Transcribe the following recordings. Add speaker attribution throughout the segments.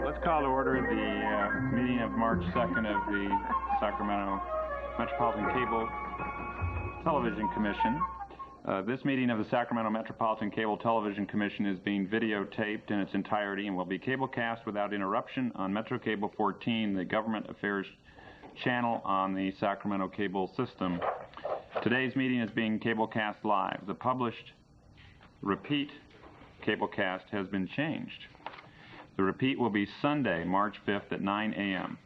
Speaker 1: Let's call to order the meeting of March 2nd of the Sacramento Metropolitan Cable Television Commission. This meeting of the Sacramento Metropolitan Cable Television Commission is being videotaped in its entirety and will be cablecast without interruption on Metro Cable 14, the Government Affairs channel on the Sacramento Cable System. Today's meeting is being cablecast live. The published repeat cablecast has been changed. The repeat will be Sunday, March 5th at 9 a.m.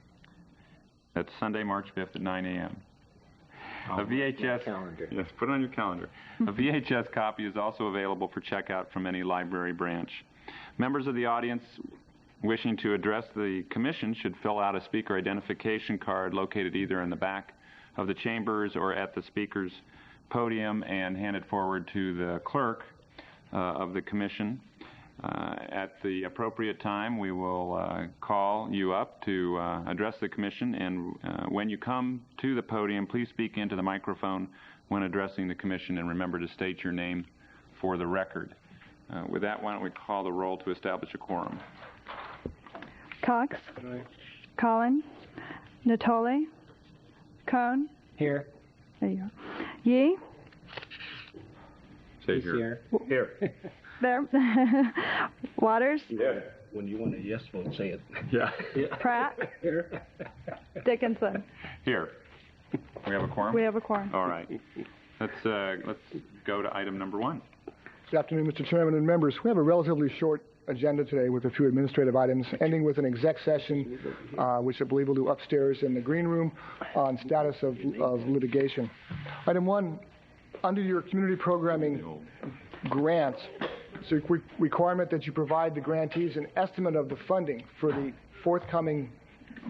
Speaker 1: That's Sunday, March 5th at 9 a.m. A VHS calendar. Yes, put it on your calendar. A VHS copy is also available for checkout from any library branch. Members of the audience wishing to address the commission should fill out a speaker identification card located either in the back of the chambers or at the speaker's podium and hand it forward to the clerk of the commission. At the appropriate time, we will call you up to address the commission, and when you come to the podium, please speak into the microphone when addressing the commission, and remember to state your name for the record. With that, why don't we call the roll to establish a quorum?
Speaker 2: Cox. Aye. Collin. Natoli. Cone.
Speaker 3: Here.
Speaker 2: There you go. Yee.
Speaker 1: Say here.
Speaker 3: Here.
Speaker 2: There. Waters.
Speaker 3: Yeah. When you want a yes vote, say it.
Speaker 1: Yeah.
Speaker 2: Pratt.
Speaker 3: Here.
Speaker 2: Dickinson.
Speaker 1: Here. We have a quorum?
Speaker 2: We have a quorum.
Speaker 1: All right. Let's go to item number 1.
Speaker 4: Good afternoon, Mr. Chairman and members. We have a relatively short agenda today with a few administrative items, ending with an exec session, which I believe we'll do upstairs in the green room on status of litigation. Item 1, under your community programming grants, it's a requirement that you provide the grantees an estimate of the funding for the forthcoming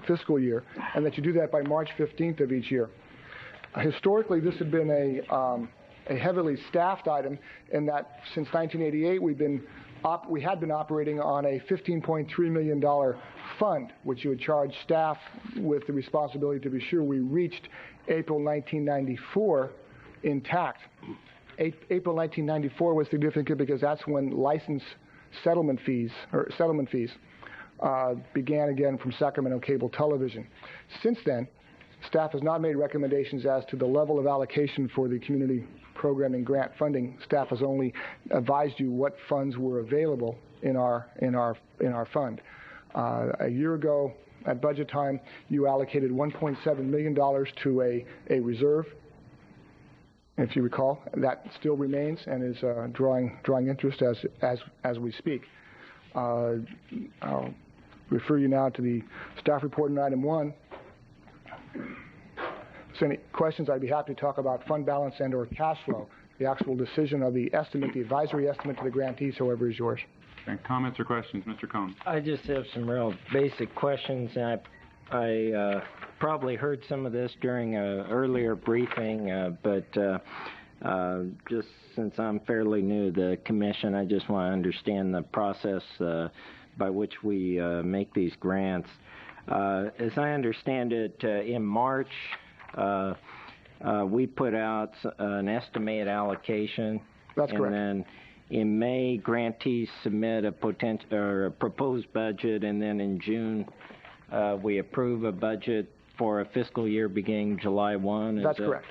Speaker 4: fiscal year, and that you do that by March 15th of each year. Historically, this had been a heavily staffed item in that since 1988 we had been operating on a $15.3 million fund, which you would charge staff with the responsibility to be sure we reached April 1994 intact. April 1994 was significant because that's when license settlement fees began again from Sacramento Cable Television. Since then, staff has not made recommendations as to the level of allocation for the community programming grant funding. Staff has only advised you what funds were available in our fund. A year ago, at budget time, you allocated $1.7 million to a reserve. If you recall, that still remains and is drawing interest as we speak. I'll refer you now to the staff report in item 1. So any questions, I'd be happy to talk about fund balance and or cash flow. The actual decision of the estimate, the advisory estimate to the grantees, however, is yours.
Speaker 1: Okay. Comments or questions? Mr. Cohn.
Speaker 3: I just have some real basic questions, and I probably heard some of this during an earlier briefing, but just since I'm fairly new to the commission, I just want to understand the process by which we make these grants. As I understand it, in March, we put out an estimated allocation.
Speaker 4: That's correct.
Speaker 3: And then in May, grantees submit a proposed budget, and then in June, we approve a budget for a fiscal year beginning July 1.
Speaker 4: That's correct.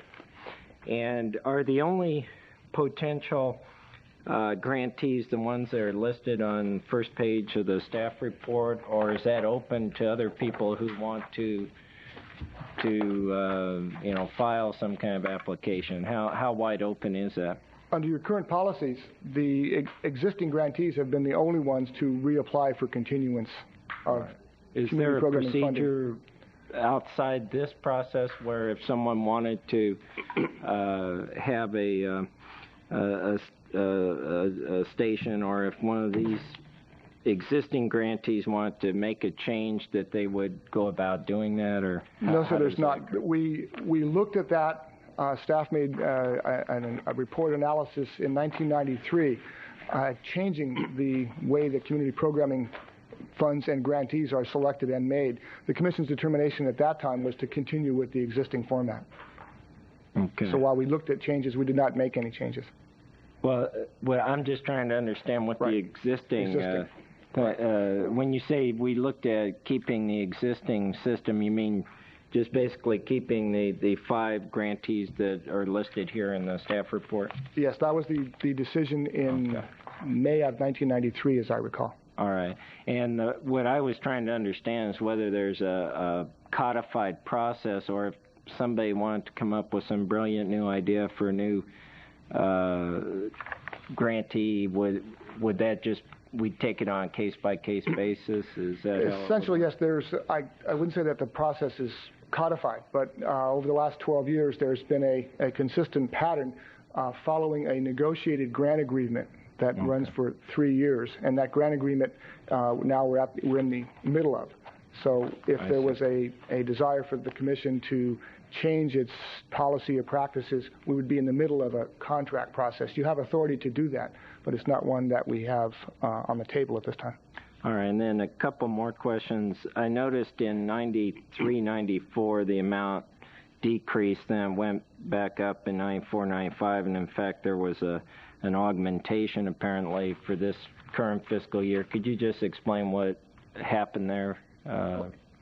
Speaker 3: And are the only potential grantees the ones that are listed on the first page of the staff report, or is that open to other people who want to file some kind of application? How wide open is that?
Speaker 4: Under your current policies, the existing grantees have been the only ones to reapply for continuance of
Speaker 3: Is there a procedure outside this process where if someone wanted to have a station, or if one of these existing grantees wanted to make a change, that they would go about doing that? Or
Speaker 4: no, sir, there's not. We looked at that. Staff made a report analysis in 1993, changing the way that community programming funds and grantees are selected and made. The Commission's determination at that time was to continue with the existing format.
Speaker 3: Okay.
Speaker 4: So while we looked at changes, we did not make any changes.
Speaker 3: Well, I'm just trying to understand what the existing When you say we looked at keeping the existing system, you mean just basically keeping the 5 grantees that are listed here in the staff report?
Speaker 4: Yes, that was the decision in May of 1993, as I recall.
Speaker 3: All right. And what I was trying to understand is whether there's a codified process, or if somebody wanted to come up with some brilliant new idea for a new grantee, would that just, we'd take it on a case-by-case basis? Is that
Speaker 4: essentially, yes. I wouldn't say that the process is codified, but over the last 12 years, there's been a consistent pattern following a negotiated grant agreement that runs for 3 years, and that grant agreement now we're in the middle of. So if there was a desire for the Commission to change its policy or practices, we would be in the middle of a contract process. You have authority to do that, but it's not one that we have on the table at this time.
Speaker 3: All right, and then a couple more questions. I noticed in 93, 94, the amount decreased, then went back up in 94, 95, and in fact there was an augmentation apparently for this current fiscal year. Could you just explain what happened there?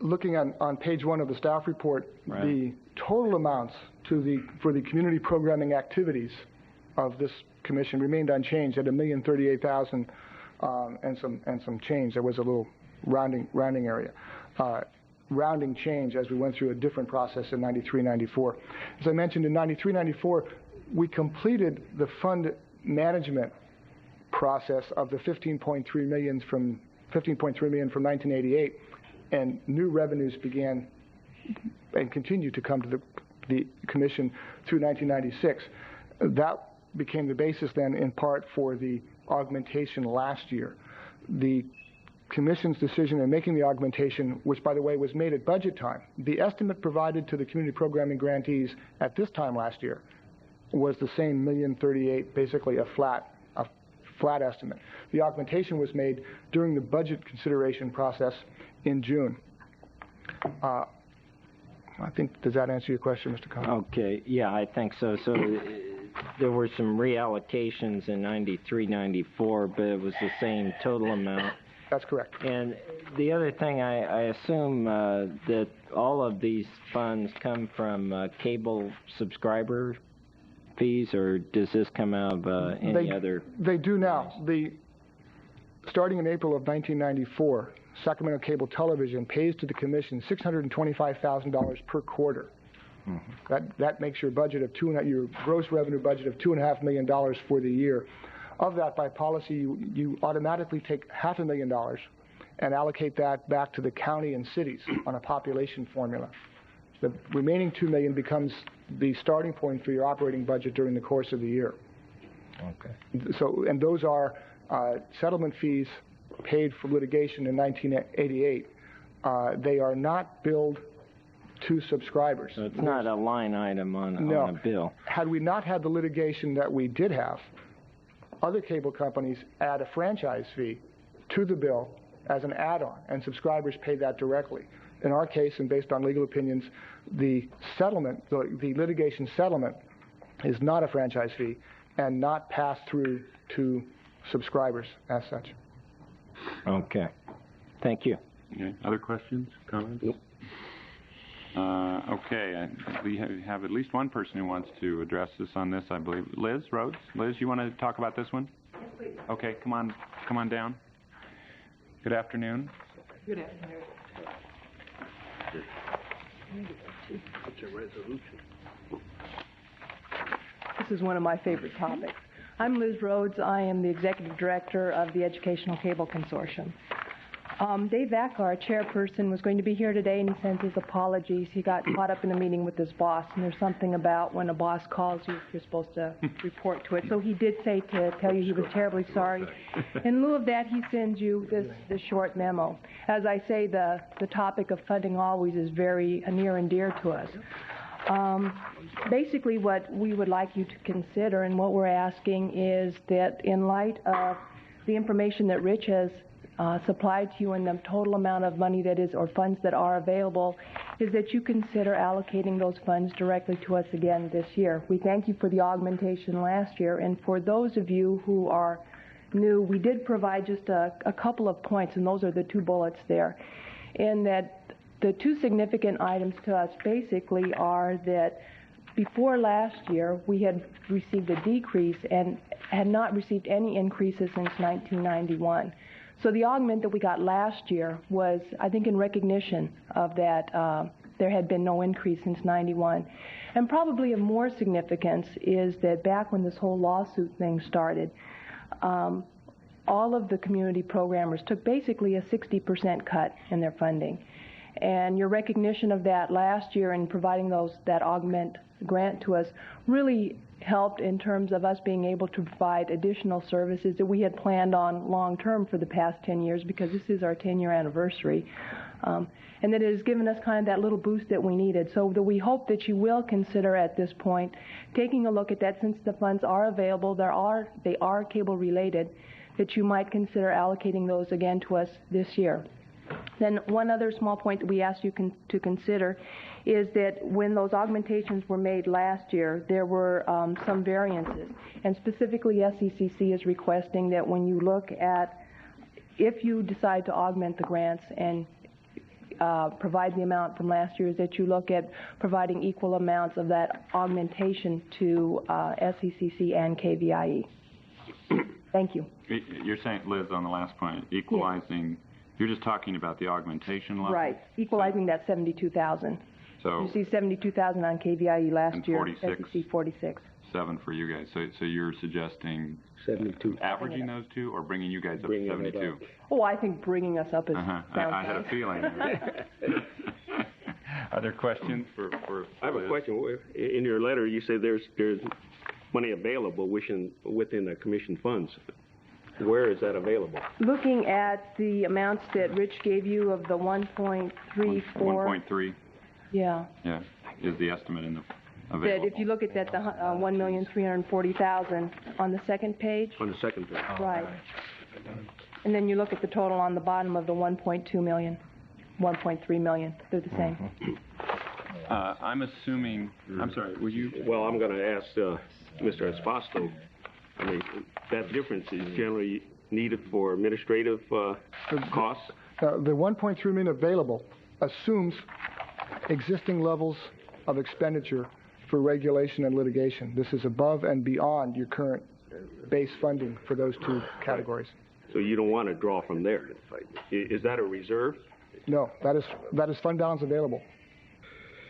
Speaker 4: Looking on page 1 of the staff report,
Speaker 3: right.
Speaker 4: The total amounts for the community programming activities of this commission remained unchanged at $1,038,000 and some change. There was a little rounding area. Rounding change as we went through a different process in 93, 94. As I mentioned, in 93, 94, we completed the fund management process of the $15.3 million from 1988, and new revenues began and continue to come to the Commission through 1996. That became the basis then in part for the augmentation last year. The Commission's decision in making the augmentation, which by the way was made at budget time, the estimate provided to the community programming grantees at this time last year was the same $1,038,000, basically a flat estimate. The augmentation was made during the budget consideration process in June. I think, does that answer your question, Mr. Conley?
Speaker 3: Okay, yeah, I think so. So there were some reallocations in 93, 94, but it was the same total amount.
Speaker 4: That's correct.
Speaker 3: And the other thing, I assume that all of these funds come from cable subscriber fees, or does this come out of any other? They
Speaker 4: do now. Starting in April of 1994, Sacramento Cable Television pays to the Commission $625,000 per quarter. Mm-hmm. That makes your budget of your gross revenue budget of $2.5 million for the year. Of that, by policy, you automatically take $500,000 and allocate that back to the county and cities on a population formula. The remaining $2 million becomes the starting point for your operating budget during the course of the year. Okay. So, and those are settlement fees paid for litigation in 1988. They are not billed to subscribers.
Speaker 3: So it's not a line item on a bill.
Speaker 4: Had we not had the litigation that we did have, other cable companies add a franchise fee to the bill as an add-on, and subscribers pay that directly. In our case, and based on legal opinions, the settlement, the litigation settlement, is not a franchise fee and not passed through to subscribers as such.
Speaker 3: Okay. Thank you.
Speaker 1: Okay. Other questions, comments?
Speaker 3: Nope.
Speaker 1: Okay. We have at least one person who wants to address us on this, I believe. Liz Rhodes. Liz, you want to talk about this one?
Speaker 5: Yes, please.
Speaker 1: Okay. Come on down. Good afternoon.
Speaker 5: Good afternoon.
Speaker 6: It's a resolution.
Speaker 5: This is one of my favorite topics. I'm Liz Rhodes. I am the Executive Director of the Educational Cable Consortium. Dave Vaca, our chairperson, was going to be here today, and he sent his apologies. He got caught up in a meeting with his boss, and there's something about when a boss calls you, you're supposed to report to it. So he did say to tell you he was terribly sorry. In lieu of that, he sends you this short memo. As I say, the topic of funding always is very near and dear to us. Basically, what we would like you to consider and what we're asking is that in light of the information that Rich has supplied to you and the total amount of money that is, or funds that are available, is that you consider allocating those funds directly to us again this year. We thank you for the augmentation last year, and for those of you who are new, we did provide just a couple of points, and those are the 2 bullets there. And that the 2 significant items to us basically are that before last year, we had received a decrease and had not received any increases since 1991. So the augment that we got last year was, I think, in recognition of that there had been no increase since 91. And probably of more significance is that back when this whole lawsuit thing started, all of the community programmers took basically a 60% cut in their funding. And your recognition of that last year and providing that augment grant to us really helped in terms of us being able to provide additional services that we had planned on long term for the past 10 years, because this is our 10-year anniversary. And that it has given us kind of that little boost that we needed. So that we hope that you will consider at this point taking a look at that, since the funds are available, they are cable related, that you might consider allocating those again to us this year. Then one other small point that we asked you to consider is that when those augmentations were made last year, there were some variances. And specifically, SECC is requesting that when you look at, if you decide to augment the grants and provide the amount from last year, is that you look at providing equal amounts of that augmentation to SECC and KVIE. Thank you.
Speaker 1: You're saying, Liz, on the last point, equalizing, you're just talking about the augmentation level?
Speaker 5: Right, equalizing that 72,000.
Speaker 1: So
Speaker 5: you see 72,000 on KVIE last year,
Speaker 1: 46,
Speaker 5: SEC 46.
Speaker 1: 7 for you guys. So you're suggesting
Speaker 6: 72.
Speaker 1: Averaging those 2 or bringing you guys up to 72?
Speaker 5: Oh, I think bringing us up is sounds
Speaker 1: I had a feeling. Are there questions for
Speaker 6: I have a question. In your letter, you say there's money available within the commission funds. Where is that available?
Speaker 5: Looking at the amounts that Rich gave you of the 1.34.
Speaker 1: 1.3.
Speaker 5: Yeah.
Speaker 1: Yeah, is the estimate in the available.
Speaker 5: That if you look at that, the 1,340,000 on the second page.
Speaker 6: On the second page.
Speaker 5: Right. And then you look at the total on the bottom of the 1.2 million, 1.3 million. They're the same.
Speaker 1: I'm assuming. I'm sorry. Would you?
Speaker 6: Well, I'm going to ask Mr. Esposito. I mean, that difference is generally needed for administrative costs.
Speaker 4: The 1.3 million available assumes existing levels of expenditure for regulation and litigation. This is above and beyond your current base funding for those 2 categories.
Speaker 6: So you don't want to draw from there. Is that a reserve?
Speaker 4: No, that is fund balance available.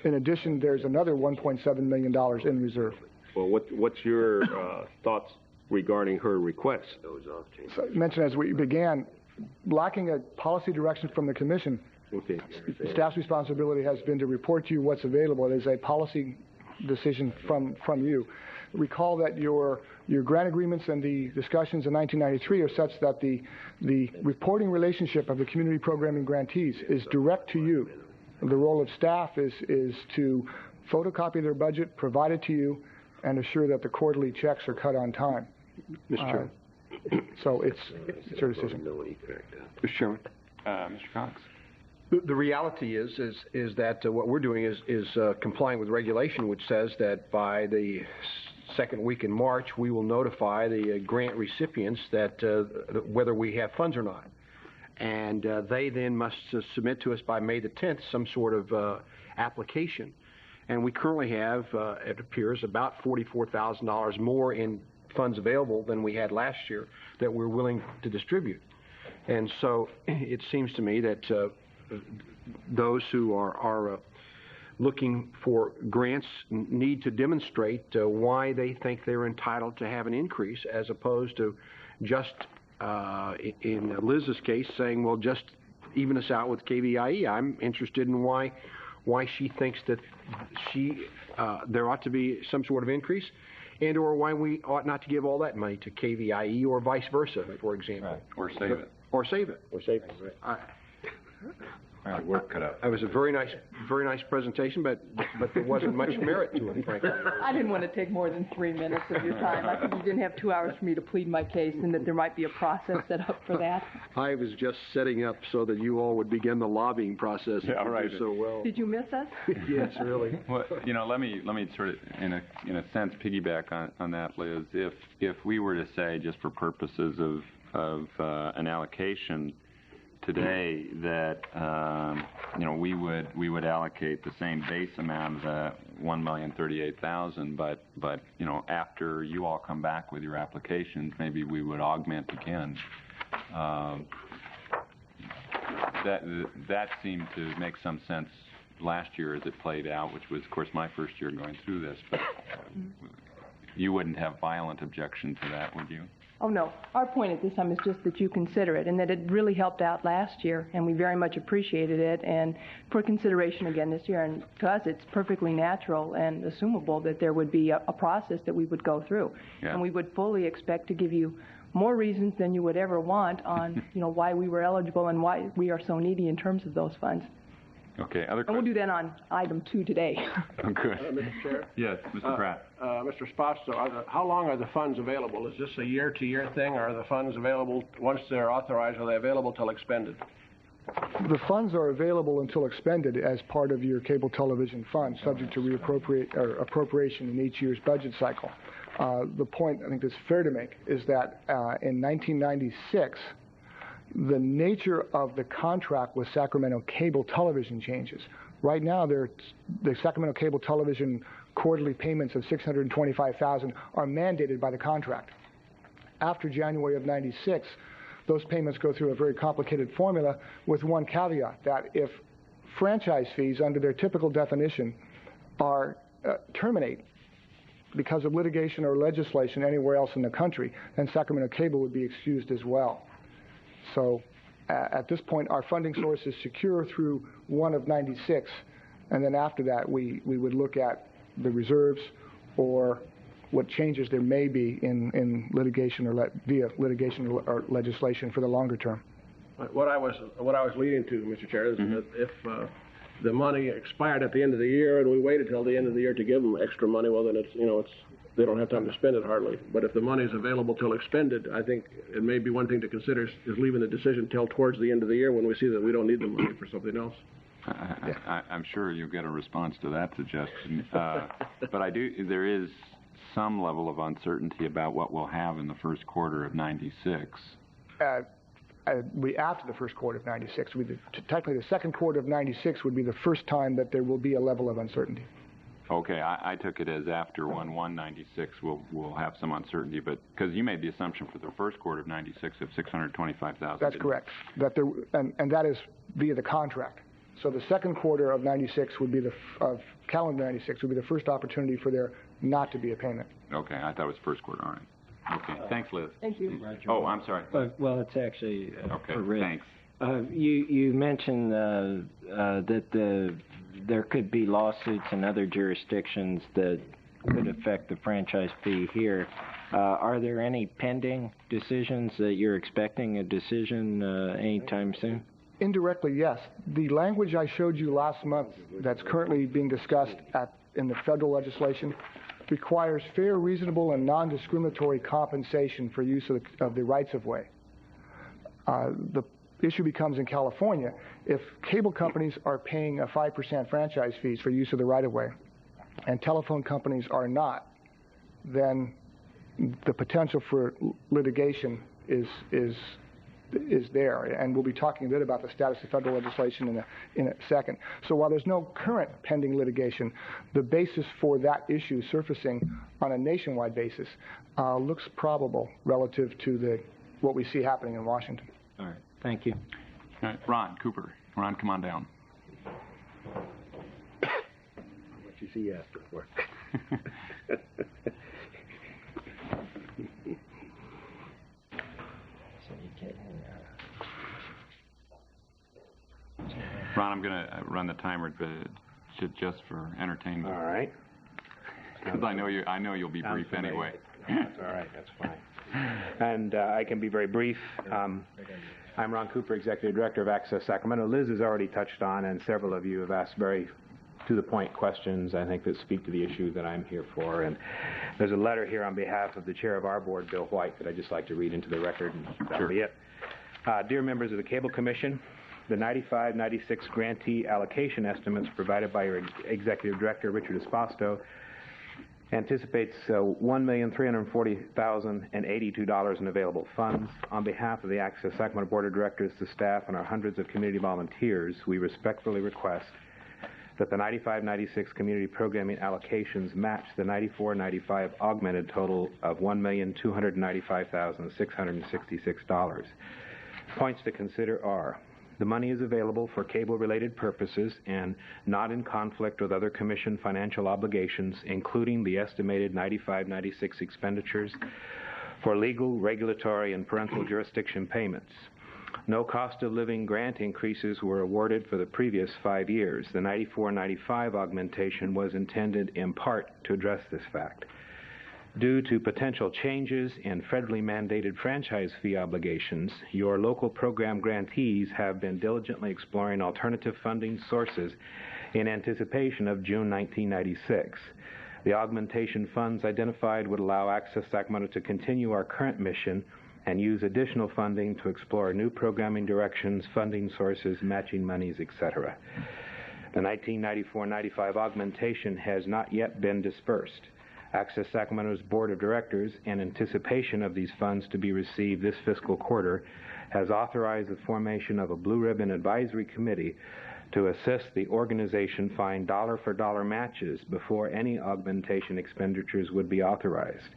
Speaker 4: In addition, there's another $1.7 million in reserve.
Speaker 6: Well, what's your thoughts regarding her request?
Speaker 4: So I mentioned as we began, lacking a policy direction from the Commission, staff's responsibility has been to report to you what's available. It is a policy decision from you. Recall that your grant agreements and the discussions in 1993 are such that the reporting relationship of the community programming grantees is direct to you. The role of staff is to photocopy their budget, provide it to you, and assure that the quarterly checks are cut on time.
Speaker 6: Mr. Chairman.
Speaker 4: So it's your decision.
Speaker 7: Mr. Chairman.
Speaker 1: Mr. Cox.
Speaker 7: The reality is that what we're doing is complying with regulation, which says that by the second week in March, we will notify the grant recipients that whether we have funds or not. And they then must submit to us by May the 10th some sort of application. And we currently have, it appears, about $44,000 more in funds available than we had last year that we're willing to distribute. And so it seems to me that those who are looking for grants need to demonstrate why they think they're entitled to have an increase, as opposed to just, in Liz's case, saying, well, just even us out with KVIE. I'm interested in why she thinks that there ought to be some sort of increase, and or why we ought not to give all that money to KVIE or vice versa, for example.
Speaker 1: Right. Or save it.
Speaker 7: Or save it.
Speaker 6: Or save it, right.
Speaker 8: Work cut out.
Speaker 7: That was a very nice presentation, but there wasn't much merit to it, frankly.
Speaker 5: I didn't want to take more than 3 minutes of your time. I think you didn't have 2 hours for me to plead my case, and that there might be a process set up for that.
Speaker 7: I was just setting up so that you all would begin the lobbying process.
Speaker 1: Yeah, right.
Speaker 7: So well.
Speaker 5: Did you miss us?
Speaker 7: Yes, really.
Speaker 1: Well, let me sort of, in a sense, piggyback on that, Liz. If we were to say, just for purposes of an allocation today, that we would allocate the same base amount of the $1,038,000, but after you all come back with your applications, maybe we would augment again. That seemed to make some sense last year as it played out, which was, of course, my first year going through this. But you wouldn't have violent objection to that, would you?
Speaker 5: Oh, no. Our point at this time is just that you consider it, and that it really helped out last year, and we very much appreciated it, and for consideration again this year. And to us, it's perfectly natural and assumable that there would be a process that we would go through.
Speaker 1: Yeah.
Speaker 5: And we would fully expect to give you more reasons than you would ever want on, why we were eligible and why we are so needy in terms of those funds.
Speaker 1: Okay, other
Speaker 5: And we'll
Speaker 1: questions?
Speaker 5: do that on item 2 today.
Speaker 1: Oh, good.
Speaker 9: Mr. Chair?
Speaker 1: Yes, Mr. Pratt.
Speaker 9: Mr. Spasso, how long are the funds available? Is this a year-to-year thing, or are the funds available, once they're authorized, are they available till expended?
Speaker 4: The funds are available until expended as part of your cable television fund, subject to appropriation in each year's budget cycle. The point I think that's fair to make is that in 1996, the nature of the contract with Sacramento Cable Television changes. Right now, the Sacramento Cable Television quarterly payments of $625,000 are mandated by the contract. After January of '96, those payments go through a very complicated formula with one caveat, that if franchise fees under their typical definition are terminate because of litigation or legislation anywhere else in the country, then Sacramento Cable would be excused as well. So at this point, our funding source is secure through 1 of '96, and then after that, we would look at the reserves or what changes there may be in litigation or via litigation or legislation for the longer term.
Speaker 9: What I was leading to, Mr. Chair, is that if the money expired at the end of the year and we waited till the end of the year to give them extra money, well, then they don't have time to spend it hardly. But if the money is available till expended, I think it may be one thing to consider is leaving the decision till towards the end of the year when we see that we don't need the money for something else.
Speaker 1: I'm sure you'll get a response to that suggestion. But there is some level of uncertainty about what we'll have in the first quarter of '96.
Speaker 4: After the first quarter of '96, technically the second quarter of '96 would be the first time that there will be a level of uncertainty.
Speaker 1: Okay, I took it as after 1/1/96 we'll have some uncertainty, but because you made the assumption for the first quarter of '96 of $625,000.
Speaker 4: That's correct. And that is via the contract. So the second quarter of '96 would be of calendar '96 would be the first opportunity for there not to be a payment.
Speaker 1: Okay, I thought it was first quarter. All right. Okay, thanks, Liz.
Speaker 5: Thank you.
Speaker 1: Oh, I'm sorry.
Speaker 3: Well, it's actually
Speaker 1: Okay,
Speaker 3: for Rick.
Speaker 1: thanks.
Speaker 3: You mentioned that there could be lawsuits in other jurisdictions that could affect the franchise fee here. Are there any pending decisions that you're expecting a decision anytime soon?
Speaker 4: Indirectly, yes. The language I showed you last month that's currently being discussed in the federal legislation requires fair, reasonable, and non-discriminatory compensation for use of the rights-of-way. The issue becomes in California, if cable companies are paying a 5% franchise fees for use of the right-of-way and telephone companies are not, then the potential for litigation is there, and we'll be talking a bit about the status of federal legislation in a second. So while there's no current pending litigation, the basis for that issue surfacing on a nationwide basis looks probable relative to what we see happening in Washington.
Speaker 3: All right. Thank you.
Speaker 1: All right, Ron Cooper. Ron, come on down.
Speaker 7: What you see after for?
Speaker 1: Ron, I'm going to run the timer just for entertainment.
Speaker 8: All right.
Speaker 1: Because I know you'll be brief anyway.
Speaker 8: That's all right. That's fine. and I can be very brief. I'm Ron Cooper, Executive Director of Access Sacramento. Liz has already touched on, and several of you have asked very to-the-point questions, I think, that speak to the issue that I'm here for. And there's a letter here on behalf of the chair of our board, Bill White, that I'd just like to read into the record, and that'll be it. Dear members of the Cable Commission, the 95-96 grantee allocation estimates provided by your Executive Director, Richard Esposto, anticipates $1,340,082 in available funds. On behalf of the Access Sacramento Board of Directors, the staff, and our hundreds of community volunteers, we respectfully request that the 95-96 community programming allocations match the 94-95 augmented total of $1,295,666. Points to consider are: the money is available for cable-related purposes and not in conflict with other Commission financial obligations, including the estimated 95-96 expenditures for legal, regulatory, and parental jurisdiction payments. No cost of living grant increases were awarded for the previous 5 years. The 94-95 augmentation was intended in part to address this fact. Due to potential changes in federally mandated franchise fee obligations, your local program grantees have been diligently exploring alternative funding sources in anticipation of June 1996. The augmentation funds identified would allow Access Sacramento to continue our current mission and use additional funding to explore new programming directions, funding sources, matching monies, etc. The 1994-95 augmentation has not yet been dispersed. Access Sacramento's Board of Directors, in anticipation of these funds to be received this fiscal quarter, has authorized the formation of a Blue Ribbon Advisory Committee to assist the organization find dollar-for-dollar matches before any augmentation expenditures would be authorized.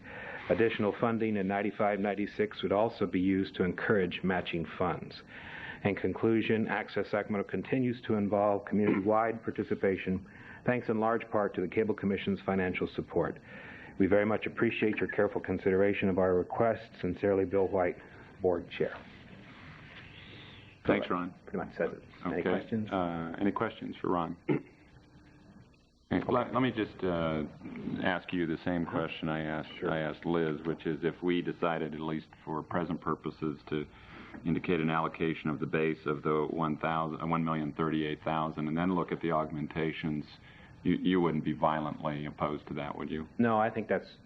Speaker 8: Additional funding in 95-96 would also be used to encourage matching funds. In conclusion, Access Sacramento continues to involve community-wide participation, thanks in large part to the Cable Commission's financial support. We very much appreciate your careful consideration of our request. Sincerely, Bill White, Board Chair.
Speaker 1: Thanks, Ron.
Speaker 8: Pretty much said it.
Speaker 1: Okay.
Speaker 8: Any questions?
Speaker 1: Any questions for Ron? Okay. Let me just ask you the same question I asked Liz, which is if we decided, at least for present purposes, to indicate an allocation of the base of the $1,038,000 and then look at the augmentations, you wouldn't be violently opposed to that, would you?
Speaker 8: No, I think that's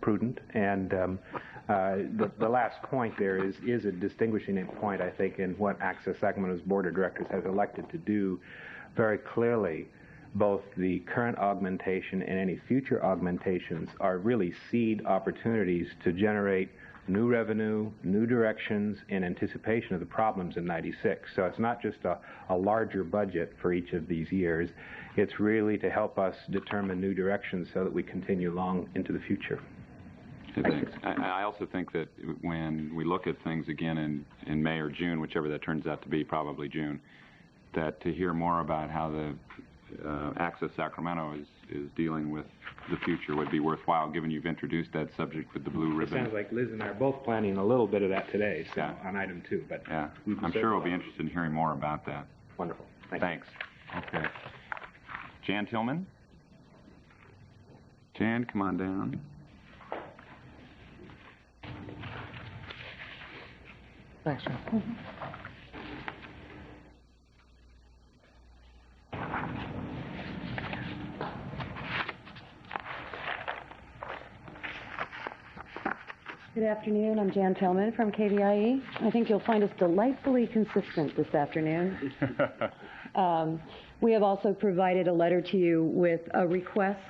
Speaker 8: prudent. And the last point there is a distinguishing point, I think, in what Access Sacramento's Board of Directors has elected to do very clearly. Both the current augmentation and any future augmentations are really seed opportunities to generate new revenue, new directions in anticipation of the problems in 96. So it's not just a larger budget for each of these years. It's really to help us determine new directions so that we continue long into the future.
Speaker 1: Thanks. I also think that when we look at things again in May or June, whichever that turns out to be, probably June, that to hear more about how the Access Sacramento is dealing with the future would be worthwhile, given you've introduced that subject with the blue ribbon.
Speaker 8: It sounds like Liz and I are both planning a little bit of that today, so on item 2. But
Speaker 1: yeah, I'm sure we'll be interested in hearing more about that.
Speaker 8: Wonderful.
Speaker 1: Thanks. Okay. Jan Tillman? Jan, come on down.
Speaker 4: Thanks, John.
Speaker 10: Good afternoon. I'm Jan Tillman from KVIE. I think you'll find us delightfully consistent this afternoon. We have also provided a letter to you with a request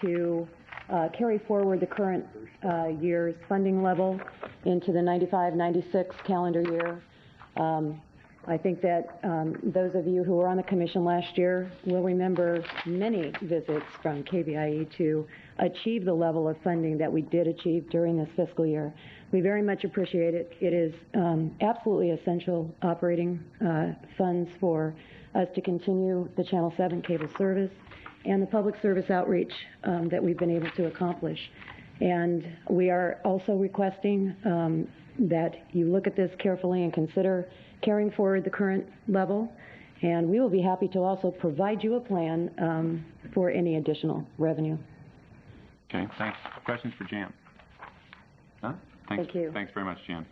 Speaker 10: to carry forward the current year's funding level into the 95-96 calendar year. I think that those of you who were on the commission last year will remember many visits from KVIE to achieve the level of funding that we did achieve during this fiscal year. We very much appreciate it. It is absolutely essential operating funds for us to continue the Channel 7 cable service and the public service outreach that we've been able to accomplish. And we are also requesting that you look at this carefully and consider carrying forward the current level, and we will be happy to also provide you a plan for any additional revenue.
Speaker 1: Okay, thanks. Questions for Jan? Huh?
Speaker 10: Thank you.
Speaker 1: Thanks very much, Jan.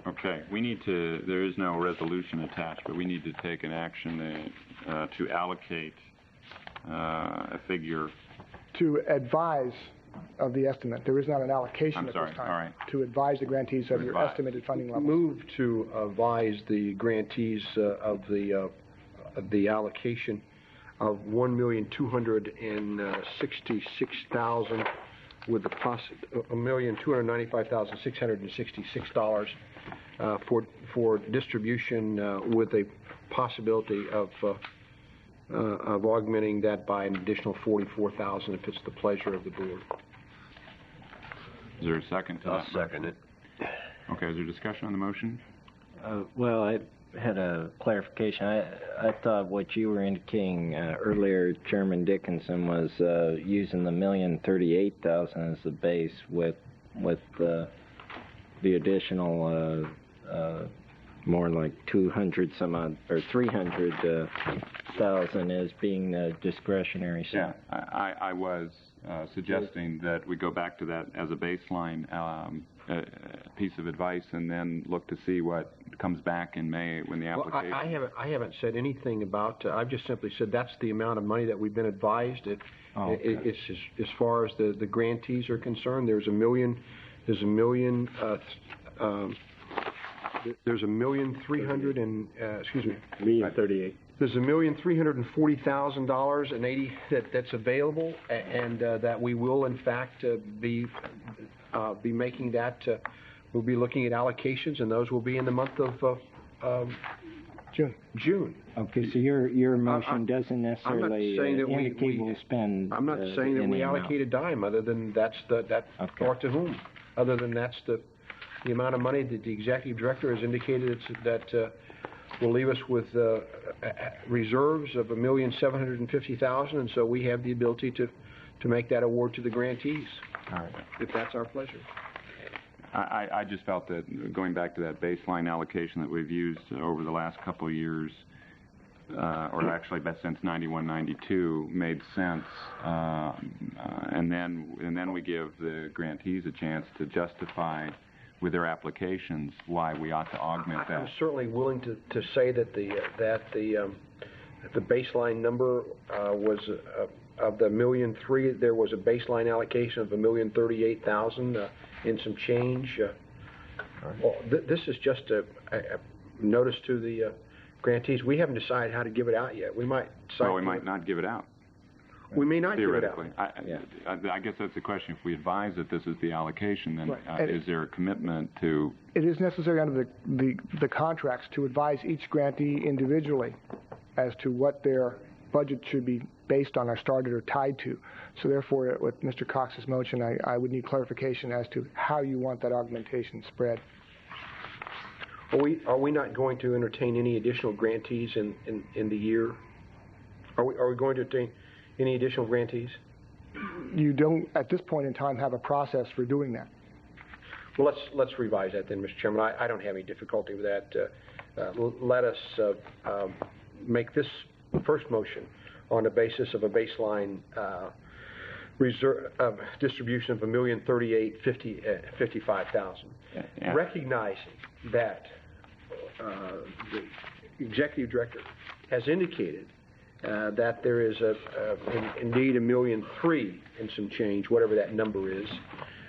Speaker 1: Okay, there is no resolution attached, but we need to take an action to allocate a figure.
Speaker 4: To advise of the estimate. There is not an allocation at this time.
Speaker 1: All right.
Speaker 4: To advise the grantees of your estimated funding levels.
Speaker 7: Move to advise the grantees of the allocation of $1,266,000 with the $1,295,666 for distribution with a possibility of augmenting that by an additional $44,000 if it's the pleasure of the board.
Speaker 1: Is there a second to that?
Speaker 11: I'll second it.
Speaker 1: Okay, is there discussion on the motion?
Speaker 3: Well, I had a clarification. I thought what you were indicating earlier, Chairman Dickinson, was using the $1,038,000 as the base with the additional more like 200 some odd or 300,000 as being the discretionary.
Speaker 1: Yeah, I was suggesting that we go back to that as a baseline piece of advice, and then look to see what comes back in May when the application.
Speaker 7: Well, I haven't said anything about. I've just simply said that's the amount of money that we've been advised. It's as far as the grantees are concerned. There's
Speaker 6: $1,338,000.
Speaker 7: There's $1,340,080 that's available, and that we will in fact be making that. We'll be looking at allocations, and those will be in the month of June.
Speaker 3: Okay, so your motion doesn't necessarily indicate we'll spend.
Speaker 7: I'm not saying that we allocate a dime, other than or to whom. Other than that's the amount of money that the executive director has indicated that will leave us with reserves of $1,750,000, and so we have the ability to make that award to the grantees.
Speaker 1: All right.
Speaker 7: If that's our pleasure.
Speaker 1: I just felt that going back to that baseline allocation that we've used over the last couple of years, or actually since 91, 92, made sense, and then we give the grantees a chance to justify with their applications why we ought to augment that.
Speaker 7: I'm certainly willing to say that the baseline number was of the $1,003,000. There was a baseline allocation of $1,038,000 in some change. Well, this is just a notice to the grantees. We haven't decided how to give it out yet. We might decide.
Speaker 1: Well, we might not give it out.
Speaker 7: We may not give it out.
Speaker 1: I guess that's the question. If we advise that this is the allocation, then is there a commitment to?
Speaker 4: It is necessary under the contracts to advise each grantee individually as to what their budget should be based on or started or tied to. So therefore, with Mr. Cox's motion, I would need clarification as to how you want that augmentation spread.
Speaker 7: Are we not going to entertain any additional grantees in the year? Are we going to entertain any additional grantees?
Speaker 4: You don't, at this point in time, have a process for doing that.
Speaker 7: Well, let's revise that then, Mr. Chairman. I don't have any difficulty with that. Let us make this first motion on the basis of a baseline reserve distribution of $1,038,055, recognizing that the executive director has indicated that there is indeed $1,003,000 and some change, whatever that number is,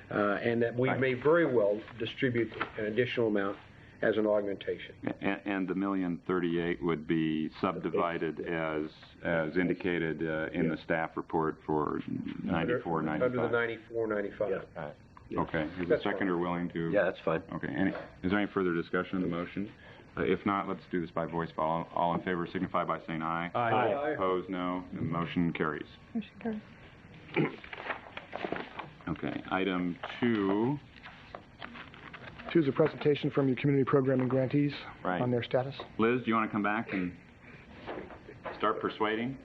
Speaker 7: and that we may very well distribute an additional amount as an augmentation.
Speaker 1: And the $1,038,000 would be subdivided as indicated in the staff report for 94, 95.
Speaker 7: Under the 94, 95.
Speaker 1: Yeah. Okay. Is the seconder willing to?
Speaker 11: Yeah, that's fine.
Speaker 1: Okay. Is there any further discussion on the motion? If not, let's do this by voice vote. All in favor signify by saying aye.
Speaker 7: Aye.
Speaker 1: Opposed, no. The motion carries.
Speaker 2: Motion carries.
Speaker 1: Okay. Item 2.
Speaker 4: 2 is a presentation from your community programming grantees on their status.
Speaker 1: Liz, do you want to come back and start persuading?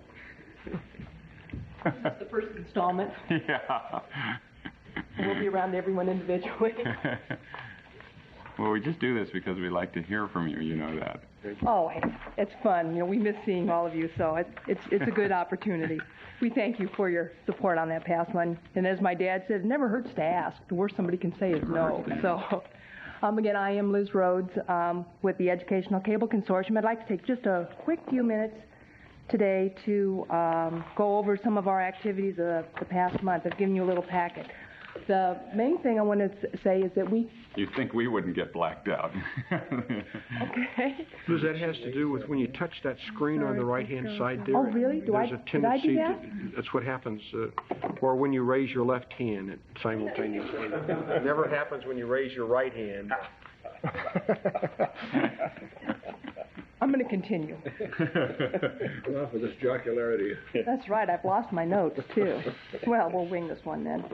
Speaker 5: That's the first installment.
Speaker 1: Yeah.
Speaker 5: We'll be around everyone individually.
Speaker 1: Well, we just do this because we like to hear from you. You know that.
Speaker 5: Oh, it's fun. We miss seeing all of you, so it's a good opportunity. We thank you for your support on that past one. And as my dad said, it never hurts to ask. The worst somebody can say is no. So, again, I am Liz Rhodes with the Educational Cable Consortium. I'd like to take just a quick few minutes today to go over some of our activities of the past month. I've given you a little packet. The main thing I want to say is that
Speaker 1: You think we wouldn't get blacked out.
Speaker 5: Okay.
Speaker 7: Liz, that has to do with when you touch that screen on the right-hand side there.
Speaker 5: Oh, really?
Speaker 7: Did I do that? That's what happens. Or when you raise your left hand simultaneously. It never happens when you raise your right hand.
Speaker 5: I'm going to continue.
Speaker 9: Well, for this jocularity.
Speaker 5: That's right. I've lost my notes, too. Well, we'll wing this one then.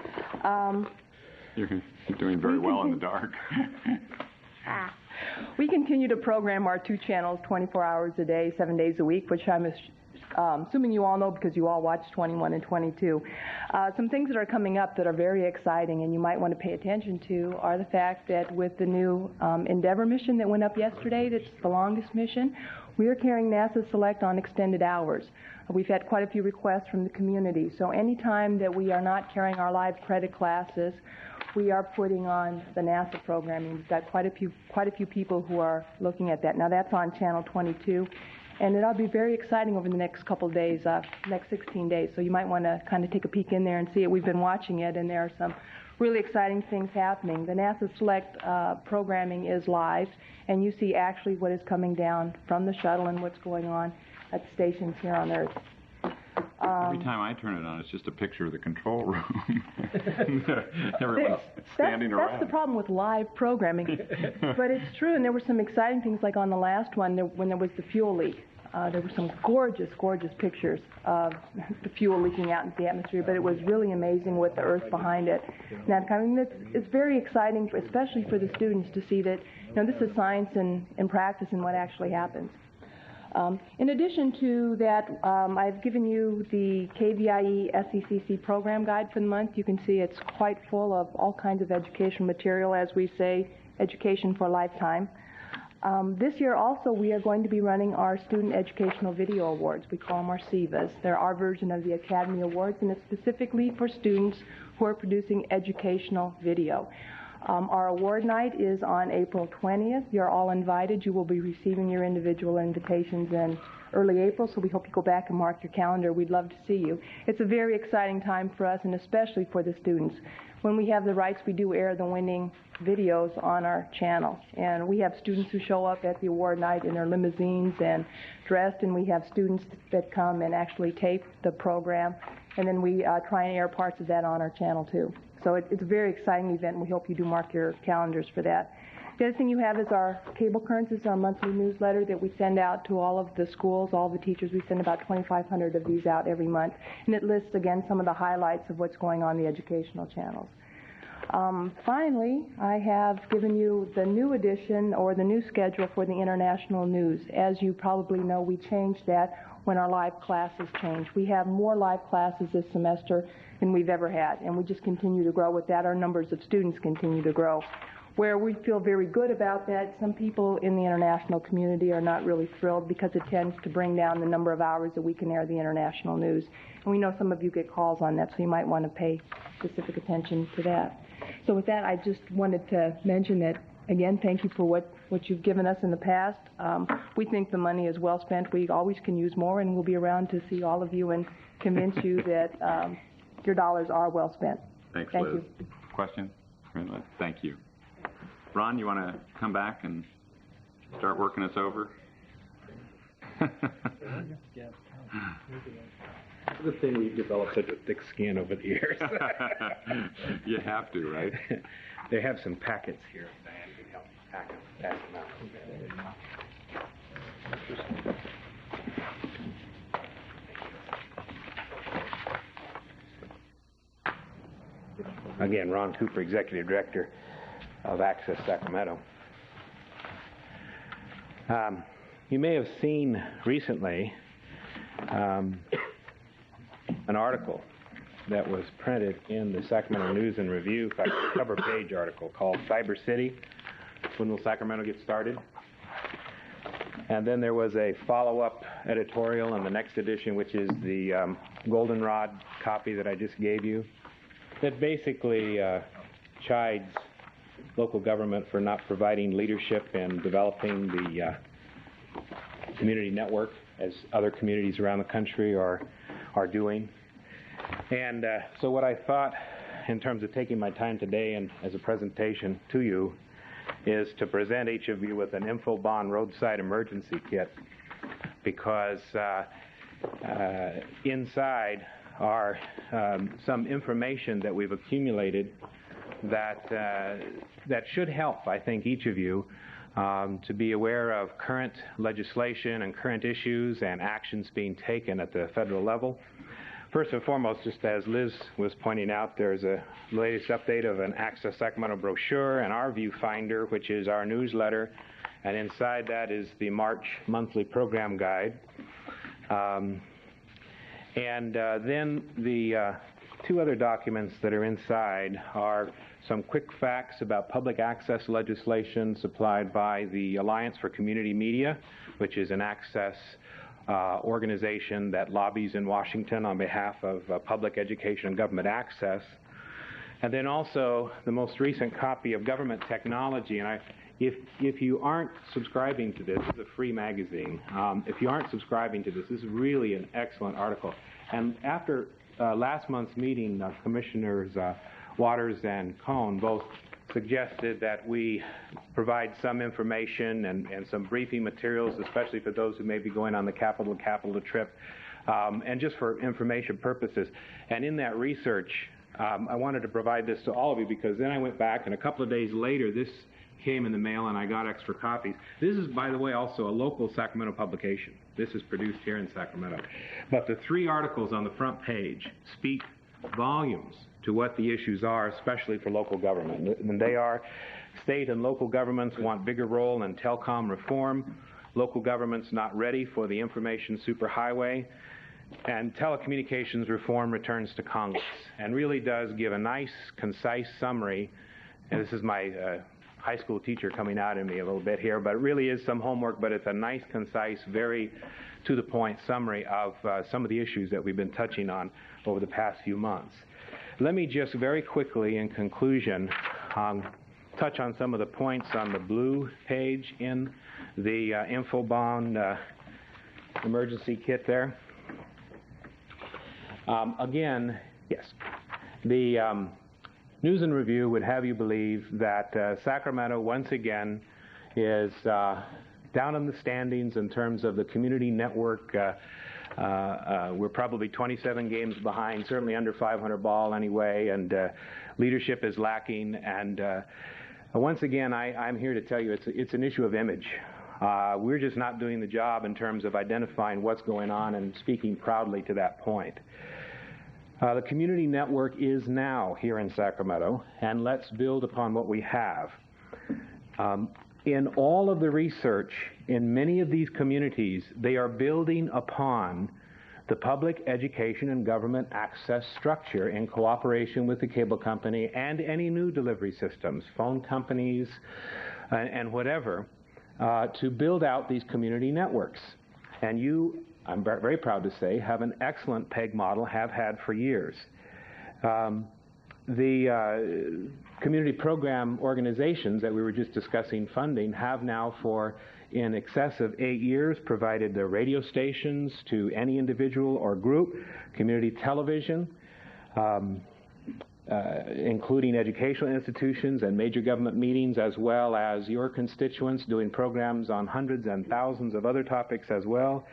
Speaker 1: You're doing very well in the dark.
Speaker 5: We continue to program our 2 channels 24 hours a day, 7 days a week, which I'm assuming you all know because you all watch 21 and 22. Some things that are coming up that are very exciting and you might want to pay attention to are the fact that with the new Endeavour mission that went up yesterday, that's the longest mission, we are carrying NASA Select on extended hours. We've had quite a few requests from the community. So anytime that we are not carrying our live credit classes, we are putting on the NASA programming. We've got quite a few people who are looking at that. Now that's on channel 22. And it'll be very exciting over the next couple of days, next 16 days. So you might want to kind of take a peek in there and see it. We've been watching it, and there are some really exciting things happening. The NASA Select programming is live, and you see actually what is coming down from the shuttle and what's going on at the stations here on Earth.
Speaker 1: Every time I turn it on, it's just a picture of the control room. Everyone's standing around.
Speaker 5: That's the problem with live programming. But it's true, and there were some exciting things, like on the last one, when there was the fuel leak. There were some gorgeous, gorgeous pictures of the fuel leaking out into the atmosphere, but it was really amazing with the Earth behind it. Now, it's very exciting, especially for the students, to see that, this is science in practice and what actually happens. In addition to that, I've given you the KVIE SECC program guide for the month. You can see it's quite full of all kinds of educational material, as we say, education for a lifetime. This year also we are going to be running our Student Educational Video Awards. We call them our SEVAs. They're our version of the Academy Awards, and it's specifically for students who are producing educational video. Our award night is on April 20th. You're all invited. You will be receiving your individual invitations in early April, so we hope you go back and mark your calendar. We'd love to see you. It's a very exciting time for us, and especially for the students. When we have the rights, we do air the winning videos on our channel. And we have students who show up at the award night in their limousines and dressed, and we have students that come and actually tape the program. And then we try and air parts of that on our channel, too. So it's a very exciting event, and we hope you do mark your calendars for that. The other thing you have is our Cable Currents. It's our monthly newsletter that we send out to all of the schools, all the teachers. We send about 2,500 of these out every month. And it lists, again, some of the highlights of what's going on in the educational channels. Finally, I have given you the new edition or the new schedule for the international news. As you probably know, we changed that when our live classes changed. We have more live classes this semester than we've ever had, and we just continue to grow with that. Our numbers of students continue to grow. Where we feel very good about that, some people in the international community are not really thrilled because it tends to bring down the number of hours that we can air the international news. And we know some of you get calls on that, so you might want to pay specific attention to that. So with that, I just wanted to mention that, again, thank you for what you've given us in the past. We think the money is well spent. We always can use more, and we'll be around to see all of you and convince you that your dollars are well spent.
Speaker 1: Thanks,
Speaker 5: Thank
Speaker 1: Liz.
Speaker 5: you.
Speaker 1: Question? Thank you. Ron, you want to come back and start working us over?
Speaker 8: Good thing we've developed such a thick skin over the years.
Speaker 1: You have to, right?
Speaker 8: They have some packets here. Diane can help pass them out. Again, Ron Cooper, Executive Director of Access Sacramento. You may have seen recently an article that was printed in the Sacramento News and Review, a cover page article called Cyber City, When will Sacramento get started? And then there was a follow-up editorial in the next edition, which is the goldenrod copy that I just gave you, that basically chides local government for not providing leadership and developing the community network as other communities around the country are doing. And so what I thought in terms of taking my time today and as a presentation to you is to present each of you with an InfoBond roadside emergency kit, because inside are some information that we've accumulated that should help, I think, each of you to be aware of current legislation and current issues and actions being taken at the federal level. First and foremost, just as Liz was pointing out, there's a latest update of an Access Sacramento brochure and our viewfinder, which is our newsletter, and inside that is the March monthly program guide. Then the two other documents that are inside are some quick facts about public access legislation supplied by the Alliance for Community Media, which is an access organization that lobbies in Washington on behalf of public education and government access. And then also the most recent copy of Government Technology. And if you aren't subscribing to this, it's a free magazine. If you aren't subscribing to this is really an excellent article. And after last month's meeting, Commissioners Waters and Cohn both suggested that we provide some information and some briefing materials, especially for those who may be going on the Capitol trip, and just for information purposes. And in that research, I wanted to provide this to all of you, because then I went back, and a couple of days later, this came in the mail, and I got extra copies. This is, by the way, also a local Sacramento publication. This is produced here in Sacramento. But the three articles on the front page speak volumes to what the issues are, especially for local government. And they are: state and local governments want bigger role in telecom reform, local governments not ready for the information superhighway, and telecommunications reform returns to Congress. And really does give a nice, concise summary. And this is my high school teacher coming out in me a little bit here, but it really is some homework, but it's a nice, concise, very to-the-point summary of some of the issues that we've been touching on over the past few months. Let me just very quickly, in conclusion, touch on some of the points on the blue page in the InfoBond emergency kit there. Again, yes, the News and Review would have you believe that Sacramento, once again, is down in the standings in terms of the community network. We're probably 27 games behind, certainly under 500 ball anyway, and leadership is lacking. And once again, I'm here to tell you it's an issue of image. We're just not doing the job in terms of identifying what's going on and speaking proudly to that point. The community network is now here in Sacramento, and let's build upon what we have. In all of the research in many of these communities, they are building upon the public education and government access structure in cooperation with the cable company and any new delivery systems, phone companies, and whatever, to build out these community networks. And you, I'm very proud to say, have an excellent PEG model, have had for years. The community program organizations that we were just discussing funding have now for in excess of 8 years provided their radio stations to any individual or group, community television, including educational institutions and major government meetings, as well as your constituents doing programs on hundreds and thousands of other topics as well.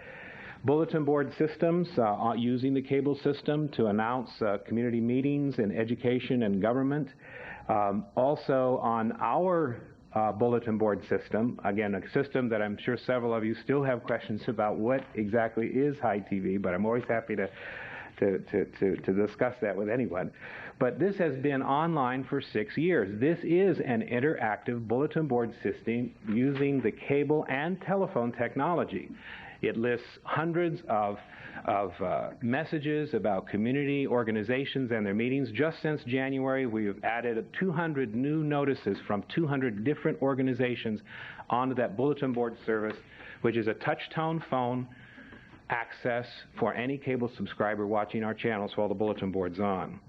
Speaker 8: Bulletin board systems, using the cable system to announce community meetings in education and government. Also on our bulletin board system, again, a system that I'm sure several of you still have questions about what exactly is High TV, but I'm always happy to discuss that with anyone. But this has been online for 6 years. This is an interactive bulletin board system using the cable and telephone technology. It lists hundreds of messages about community organizations and their meetings. Just since January, we have added 200 new notices from 200 different organizations onto that bulletin board service, which is a touch-tone phone access for any cable subscriber watching our channels while the bulletin board's on.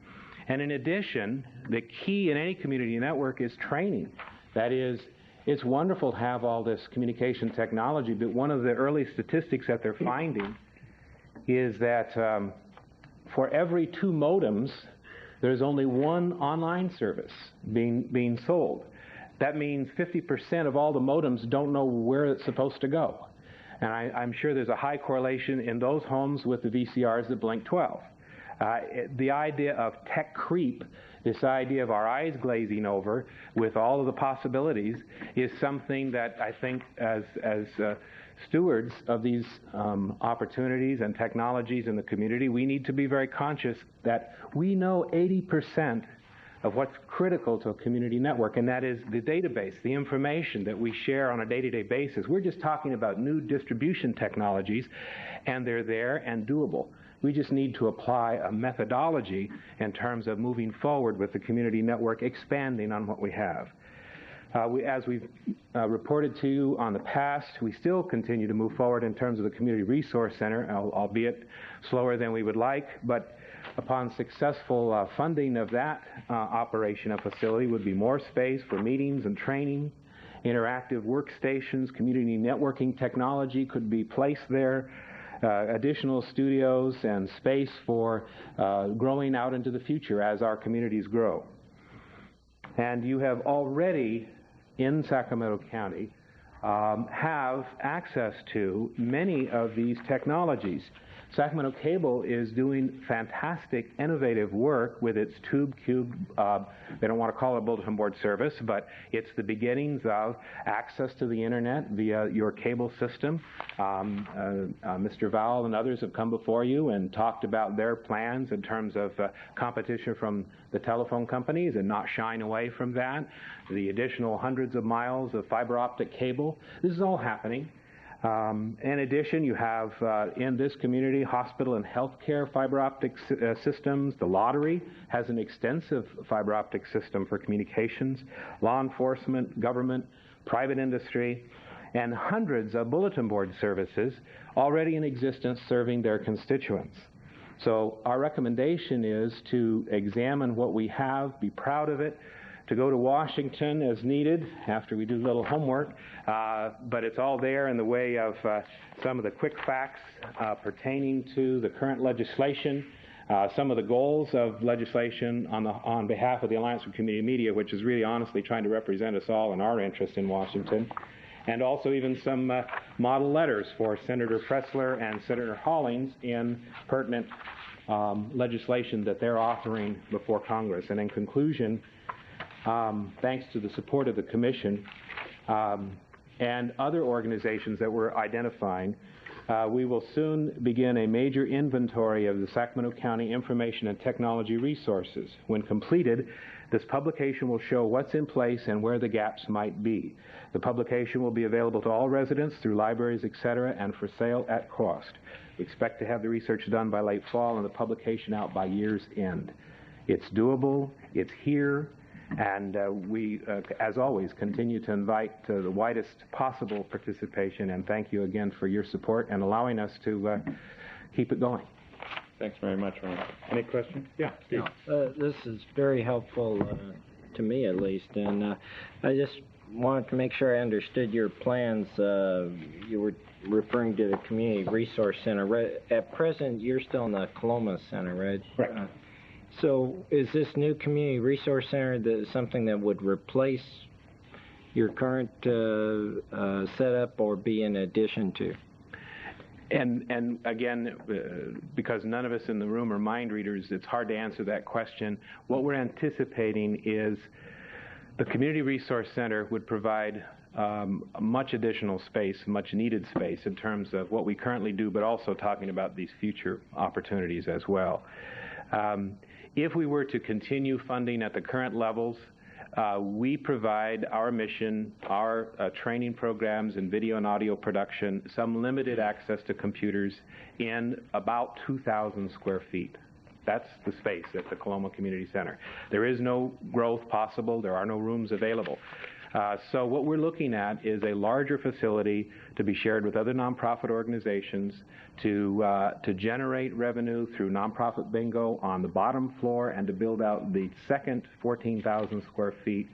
Speaker 8: And in addition, the key in any community network is training. That is, it's wonderful to have all this communication technology, but one of the early statistics that they're finding is that for every 2 modems, there's only 1 online service being sold. That means 50% of all the modems don't know where it's supposed to go. And I'm sure there's a high correlation in those homes with the VCRs that blink 12. The idea of tech creep, this idea of our eyes glazing over with all of the possibilities, is something that I think as stewards of these opportunities and technologies in the community, we need to be very conscious that we know 80% of what's critical to a community network, and that is the database, the information that we share on a day-to-day basis. We're just talking about new distribution technologies, and they're there and doable. We just need to apply a methodology in terms of moving forward with the community network, expanding on what we have. As we've reported to you on the past, we still continue to move forward in terms of the Community Resource Center, albeit slower than we would like, but upon successful funding of that operation of facility would be more space for meetings and training, interactive workstations, community networking technology could be placed there, additional studios and space for growing out into the future as our communities grow. And you have already, in Sacramento County, have access to many of these technologies. Sacramento Cable is doing fantastic, innovative work with its TubeCube. They don't want to call it a bulletin board service, but it's the beginnings of access to the internet via your cable system. Mr. Vowell and others have come before you and talked about their plans in terms of competition from the telephone companies and not shying away from that. The additional hundreds of miles of fiber optic cable. This is all happening. In addition, you have in this community hospital and healthcare fiber optic systems. The lottery has an extensive fiber optic system for communications, law enforcement, government, private industry, and hundreds of bulletin board services already in existence serving their constituents. So our recommendation is to examine what we have, be proud of it, to go to Washington as needed after we do a little homework, but it's all there in the way of some of the quick facts pertaining to the current legislation, some of the goals of legislation on behalf of the Alliance for Community Media, which is really honestly trying to represent us all in our interest in Washington, and also even some model letters for Senator Pressler and Senator Hollings in pertinent legislation that they're authoring before Congress. And in conclusion, thanks to the support of the Commission and other organizations that we're identifying, we will soon begin a major inventory of the Sacramento County information and technology resources. When completed, this publication will show what's in place and where the gaps might be. The publication will be available to all residents through libraries, etc., and for sale at cost. We expect to have the research done by late fall and the publication out by year's end. It's doable, it's here, and we, as always, continue to invite the widest possible participation, and thank you again for your support and allowing us to keep it going.
Speaker 1: Thanks very much, Ron. Any questions? Yeah, Steve.
Speaker 3: This is very helpful to me, at least, and I just wanted to make sure I understood your plans. You were referring to the Community Resource Center. At present, you're still in the Coloma Center, right?
Speaker 1: Right.
Speaker 3: So is this new Community Resource Center something that would replace your current setup or be in addition to?
Speaker 8: And again, because none of us in the room are mind readers, it's hard to answer that question. What we're anticipating is the Community Resource Center would provide much additional space, much needed space in terms of what we currently do, but also talking about these future opportunities as well. If we were to continue funding at the current levels, we provide our mission, our training programs in video and audio production, some limited access to computers in about 2,000 square feet. That's the space at the Coloma Community Center. There is no growth possible. There are no rooms available. So what we're looking at is a larger facility to be shared with other nonprofit organizations to generate revenue through nonprofit bingo on the bottom floor and to build out the second 14,000 square feet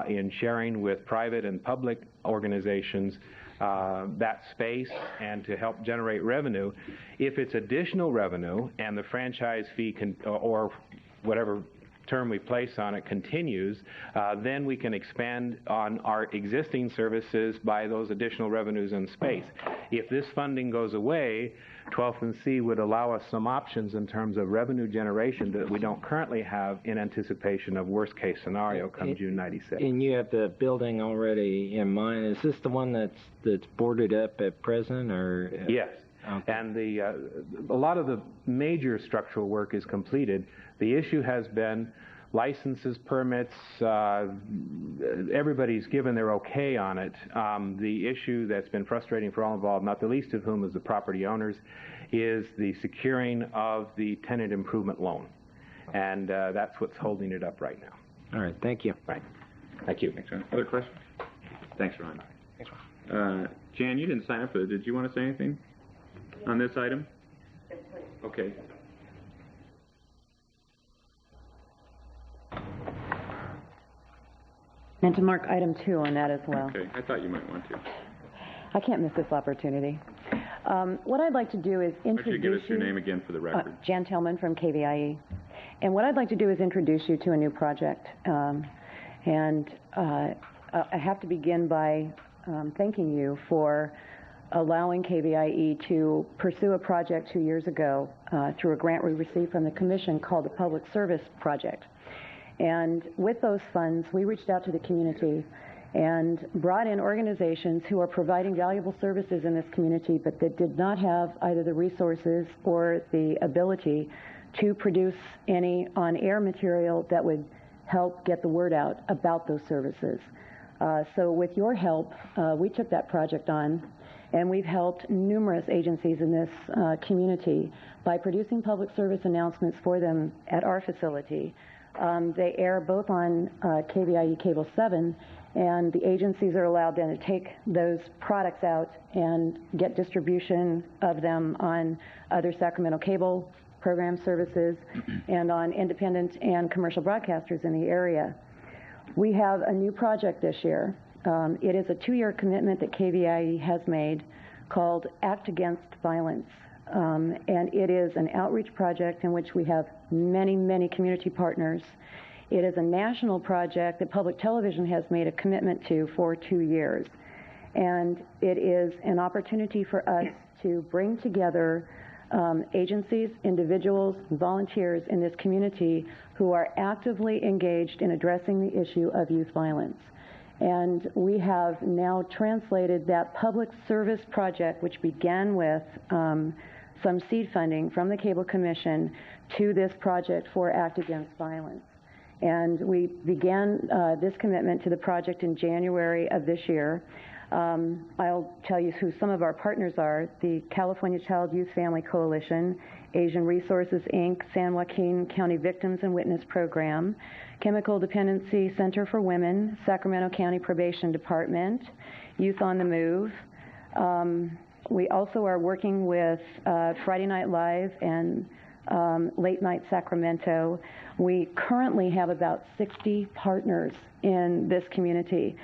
Speaker 8: in sharing with private and public organizations that space and to help generate revenue. If it's additional revenue and the franchise fee or whatever term we place on it continues, then we can expand on our existing services by those additional revenues in space. If this funding goes away, 12th and C would allow us some options in terms of revenue generation that we don't currently have in anticipation of worst case scenario come June 96.
Speaker 3: And you have the building already in mind. Is this the one that's boarded up at present, or?
Speaker 8: Yes.
Speaker 3: Okay.
Speaker 8: And a lot of the major structural work is completed. The issue has been licenses, permits, everybody's given their okay on it. The issue that's been frustrating for all involved, not the least of whom is the property owners, is the securing of the tenant improvement loan. And that's what's holding it up right now.
Speaker 3: All right, thank you.
Speaker 8: Right. Thank you.
Speaker 1: Thanks, Ron. Other questions? Thanks, Ron. Thanks, Ron. Jan, you didn't sign up for it. Did you want to say anything on this item? Yes, please. Okay.
Speaker 10: And to mark item 2 on that as well.
Speaker 1: Okay, I thought you might want to.
Speaker 10: I can't miss this opportunity. What I'd like to do is introduce
Speaker 1: Why don't you give us your name again for the record?
Speaker 10: Jan Tillman from KVIE. And what I'd like to do is introduce you to a new project. I have to begin by thanking you for allowing KVIE to pursue a project 2 years ago through a grant we received from the Commission called the Public Service Project. And with those funds, we reached out to the community and brought in organizations who are providing valuable services in this community, but that did not have either the resources or the ability to produce any on-air material that would help get the word out about those services. So with your help, we took that project on, and we've helped numerous agencies in this community by producing public service announcements for them at our facility. They air both on KVIE Cable 7, and the agencies are allowed then to take those products out and get distribution of them on other Sacramento cable program services and on independent and commercial broadcasters in the area. We have a new project this year. It is a 2-year commitment that KVIE has made called Act Against Violence. And it is an outreach project in which we have many, many community partners. It is a national project that public television has made a commitment to for 2 years. And it is an opportunity for us to bring together agencies, individuals, volunteers in this community who are actively engaged in addressing the issue of youth violence. And we have now translated that public service project, which began with some seed funding from the Cable Commission, to this project for Act Against Violence. And we began this commitment to the project in January of this year. I'll tell you who some of our partners are: the California Child Youth Family Coalition, Asian Resources, Inc., San Joaquin County Victims and Witness Program, Chemical Dependency Center for Women, Sacramento County Probation Department, Youth on the Move. We also are working with Friday Night Live and Late Night Sacramento. We currently have about 60 partners in this community.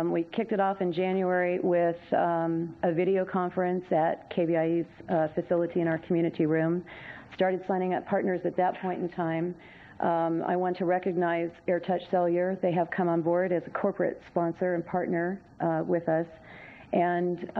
Speaker 10: We kicked it off in January with a video conference at KVIE's facility in our community room. Started signing up partners at that point in time. I want to recognize AirTouch Cellular. They have come on board as a corporate sponsor and partner with us. And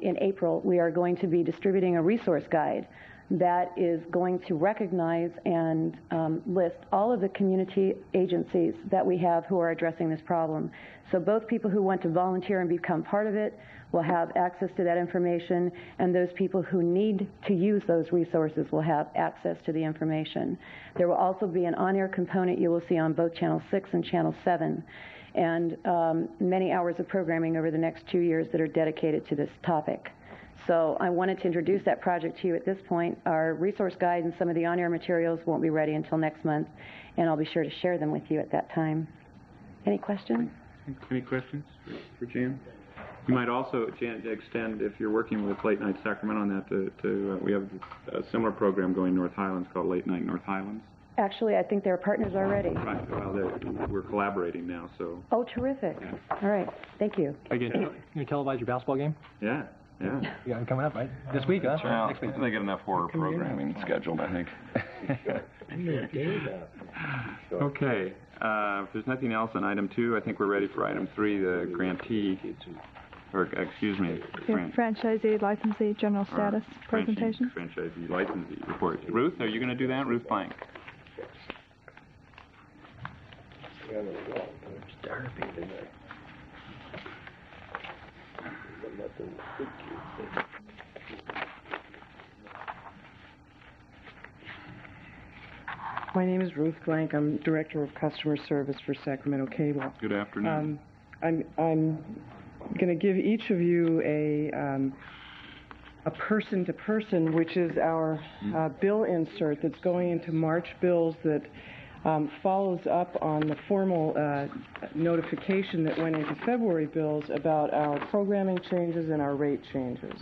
Speaker 10: in April, we are going to be distributing a resource guide that is going to recognize and list all of the community agencies that we have who are addressing this problem. So both people who want to volunteer and become part of it will have access to that information, and those people who need to use those resources will have access to the information. There will also be an on-air component you will see on both Channel 6 and Channel 7, and many hours of programming over the next 2 years that are dedicated to this topic. So I wanted to introduce that project to you at this point. Our resource guide and some of the on-air materials won't be ready until next month, and I'll be sure to share them with you at that time. Any questions?
Speaker 1: Any questions for Jan? You might also, Jan, extend, if you're working with Late Night Sacramento on that, we have a similar program going North Highlands called Late Night North Highlands.
Speaker 10: Actually, I think they're partners already.
Speaker 1: Right. Well, we're collaborating now, so.
Speaker 10: Oh, terrific. Yeah. All right. Thank you.
Speaker 11: Again, you televise your basketball game?
Speaker 1: Yeah. Yeah.
Speaker 11: You got it coming up, right? This week, huh?
Speaker 1: Well,
Speaker 11: next week.
Speaker 1: They get enough horror programming scheduled, I think. Okay. If there's nothing else on item 2, I think we're ready for item 3, the grantee, or excuse me,
Speaker 2: franchisee, licensee, general status presentation.
Speaker 1: Franchisee, licensee report. Ruth, are you going to do that? Ruth Blank.
Speaker 12: My name is Ruth Blank. I'm Director of Customer Service for Sacramento Cable.
Speaker 1: Good afternoon.
Speaker 12: I'm going to give each of you a person-to-person, which is our bill insert that's going into March bills that follows up on the formal notification that went into February bills about our programming changes and our rate changes.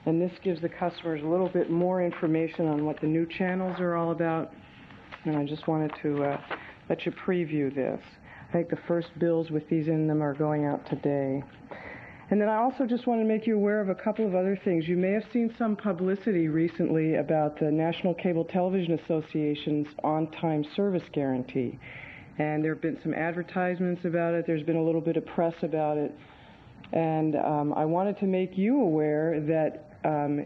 Speaker 12: And this gives the customers a little bit more information on what the new channels are all about. And I just wanted to let you preview this. I think the first bills with these in them are going out today. And then I also just want to make you aware of a couple of other things. You may have seen some publicity recently about the National Cable Television Association's on-time service guarantee. And there have been some advertisements about it. There's been a little bit of press about it. And I wanted to make you aware that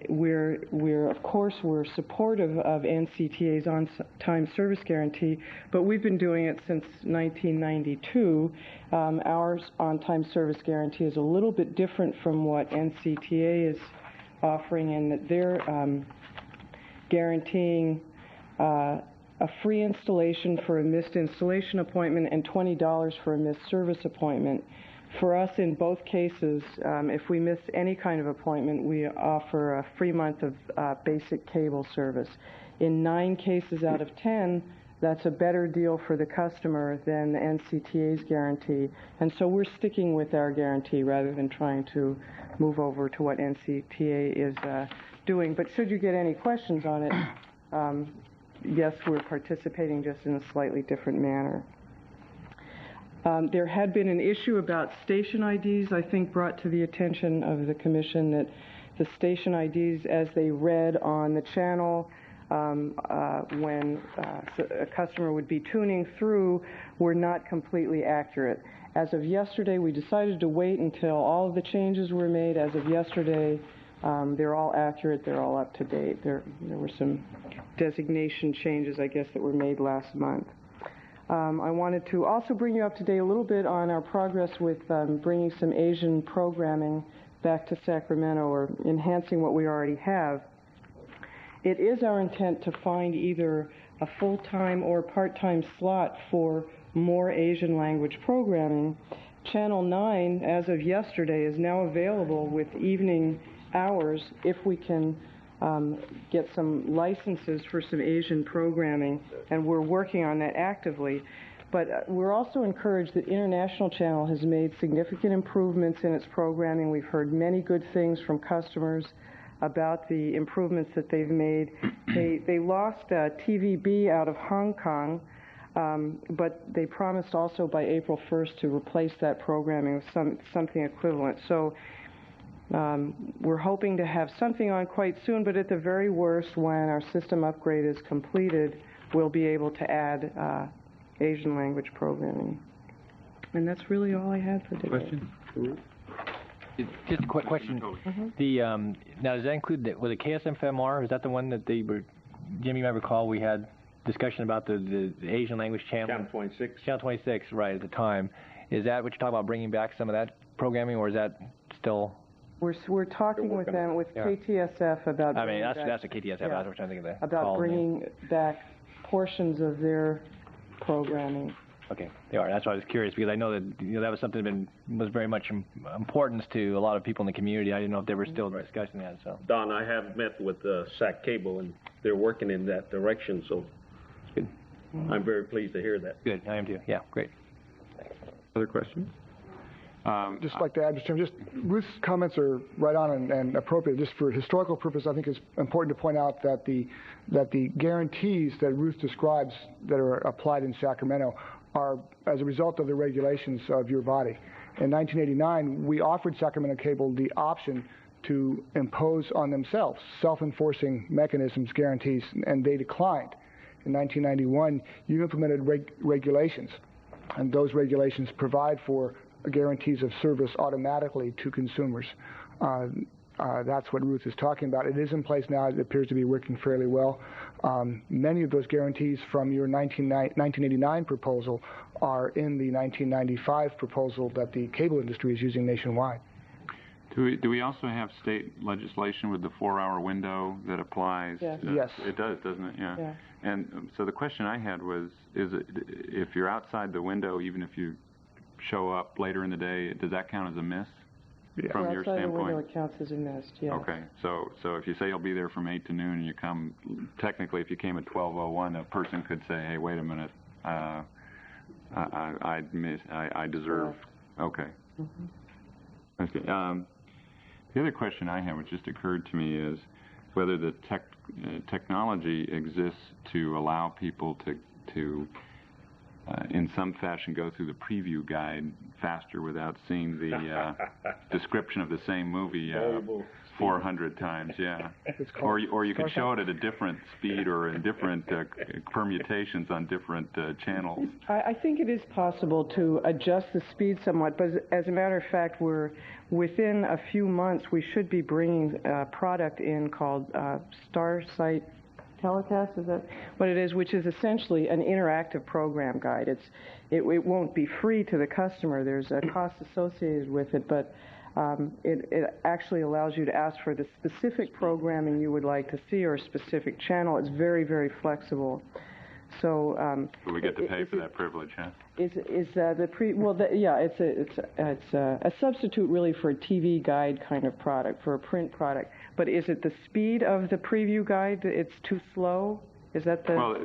Speaker 12: we're of course supportive of NCTA's on-time service guarantee, but we've been doing it since 1992. Our on-time service guarantee is a little bit different from what NCTA is offering, in that they're guaranteeing a free installation for a missed installation appointment and $20 for a missed service appointment. For us, in both cases, if we miss any kind of appointment, we offer a free month of basic cable service. In 9 cases out of 10, that's a better deal for the customer than the NCTA's guarantee. And so we're sticking with our guarantee rather than trying to move over to what NCTA is doing. But should you get any questions on it, yes, we're participating just in a slightly different manner. There had been an issue about station IDs, I think, brought to the attention of the Commission, that the station IDs, as they read on the channel when a customer would be tuning through, were not completely accurate. As of yesterday, we decided to wait until all of the changes were made. As of yesterday, they're all accurate, they're all up to date. There were some designation changes, I guess, that were made last month. I wanted to also bring you up to date a little bit on our progress with bringing some Asian programming back to Sacramento, or enhancing what we already have. It is our intent to find either a full-time or part-time slot for more Asian language programming. Channel 9, as of yesterday, is now available with evening hours if we can get some licenses for some Asian programming, and we're working on that actively. But we're also encouraged that International Channel has made significant improvements in its programming. We've heard many good things from customers about the improvements that they've made. They lost TVB out of Hong Kong, but they promised also by April 1st to replace that programming with something equivalent. So we're hoping to have something on quite soon, but at the very worst, when our system upgrade is completed, we'll be able to add Asian language programming. And that's really all I had for today.
Speaker 1: Questions?
Speaker 11: Just a quick question. The now does that include the KSFMR? Is that the one that they were? Jim, you might recall we had discussion about the Asian language channel.
Speaker 6: Channel 26.
Speaker 11: Channel 26, right at the time. Is that what you're talking about, bringing back some of that programming, or is that still?
Speaker 12: We're talking with them, with KTSF about.
Speaker 11: I mean, that's a KTSF. Yeah. That's what I'm trying to think of.
Speaker 12: About bringing back portions of their programming.
Speaker 11: Okay, they are. That's why I was curious, because I know that that was something that was very much importance to a lot of people in the community. I didn't know if they were still discussing that. So,
Speaker 6: Don, I have met with SAC Cable, and they're working in that direction. So,
Speaker 11: good.
Speaker 6: I'm very pleased to hear that.
Speaker 11: Good, I am too. Yeah, great.
Speaker 1: Other questions?
Speaker 4: Just like to add, Mr. Chairman, Ruth's comments are right on and appropriate. Just for historical purpose, I think it's important to point out that the guarantees that Ruth describes that are applied in Sacramento are as a result of the regulations of your body. In 1989, we offered Sacramento Cable the option to impose on themselves self-enforcing mechanisms, guarantees, and they declined. In 1991, you implemented regulations, and those regulations provide for guarantees of service automatically to consumers. That's what Ruth is talking about. It is in place now. It appears to be working fairly well. Many of those guarantees from your 1989 proposal are in the 1995 proposal that the cable industry is using nationwide.
Speaker 1: Do we also have state legislation with the 4-hour window that applies?
Speaker 12: Yes.
Speaker 4: Yes.
Speaker 1: It does, doesn't it? Yeah. And so the question I had was, if you're outside the window, even if you show up later in the day, does that count as a miss? From your standpoint?
Speaker 12: Outside the window, it counts as a missed, yes.
Speaker 1: Okay, so if you say you'll be there from 8 to noon and you come, technically if you came at 12:01, a person could say, hey, wait a minute, I deserve, okay. Okay. The other question I have, which just occurred to me, is whether the technology exists to allow people to in some fashion go through the preview guide faster without seeing the description of the same movie 400 times, yeah. Or you could show it at a different speed or in different permutations on different channels.
Speaker 12: I think it is possible to adjust the speed somewhat, but as a matter of fact, we're within a few months, we should be bringing a product in called Starsight Telecast, is that what it is, which is essentially an interactive program guide. It won't be free to the customer. There's a cost associated with it, but it actually allows you to ask for the specific programming you would like to see or a specific channel. It's very, very flexible. So
Speaker 1: we get to pay for that privilege, huh?
Speaker 12: It's a substitute really for a TV guide kind of product, for a print product. But is it the speed of the preview guide? It's too slow? Is that the?
Speaker 1: Well,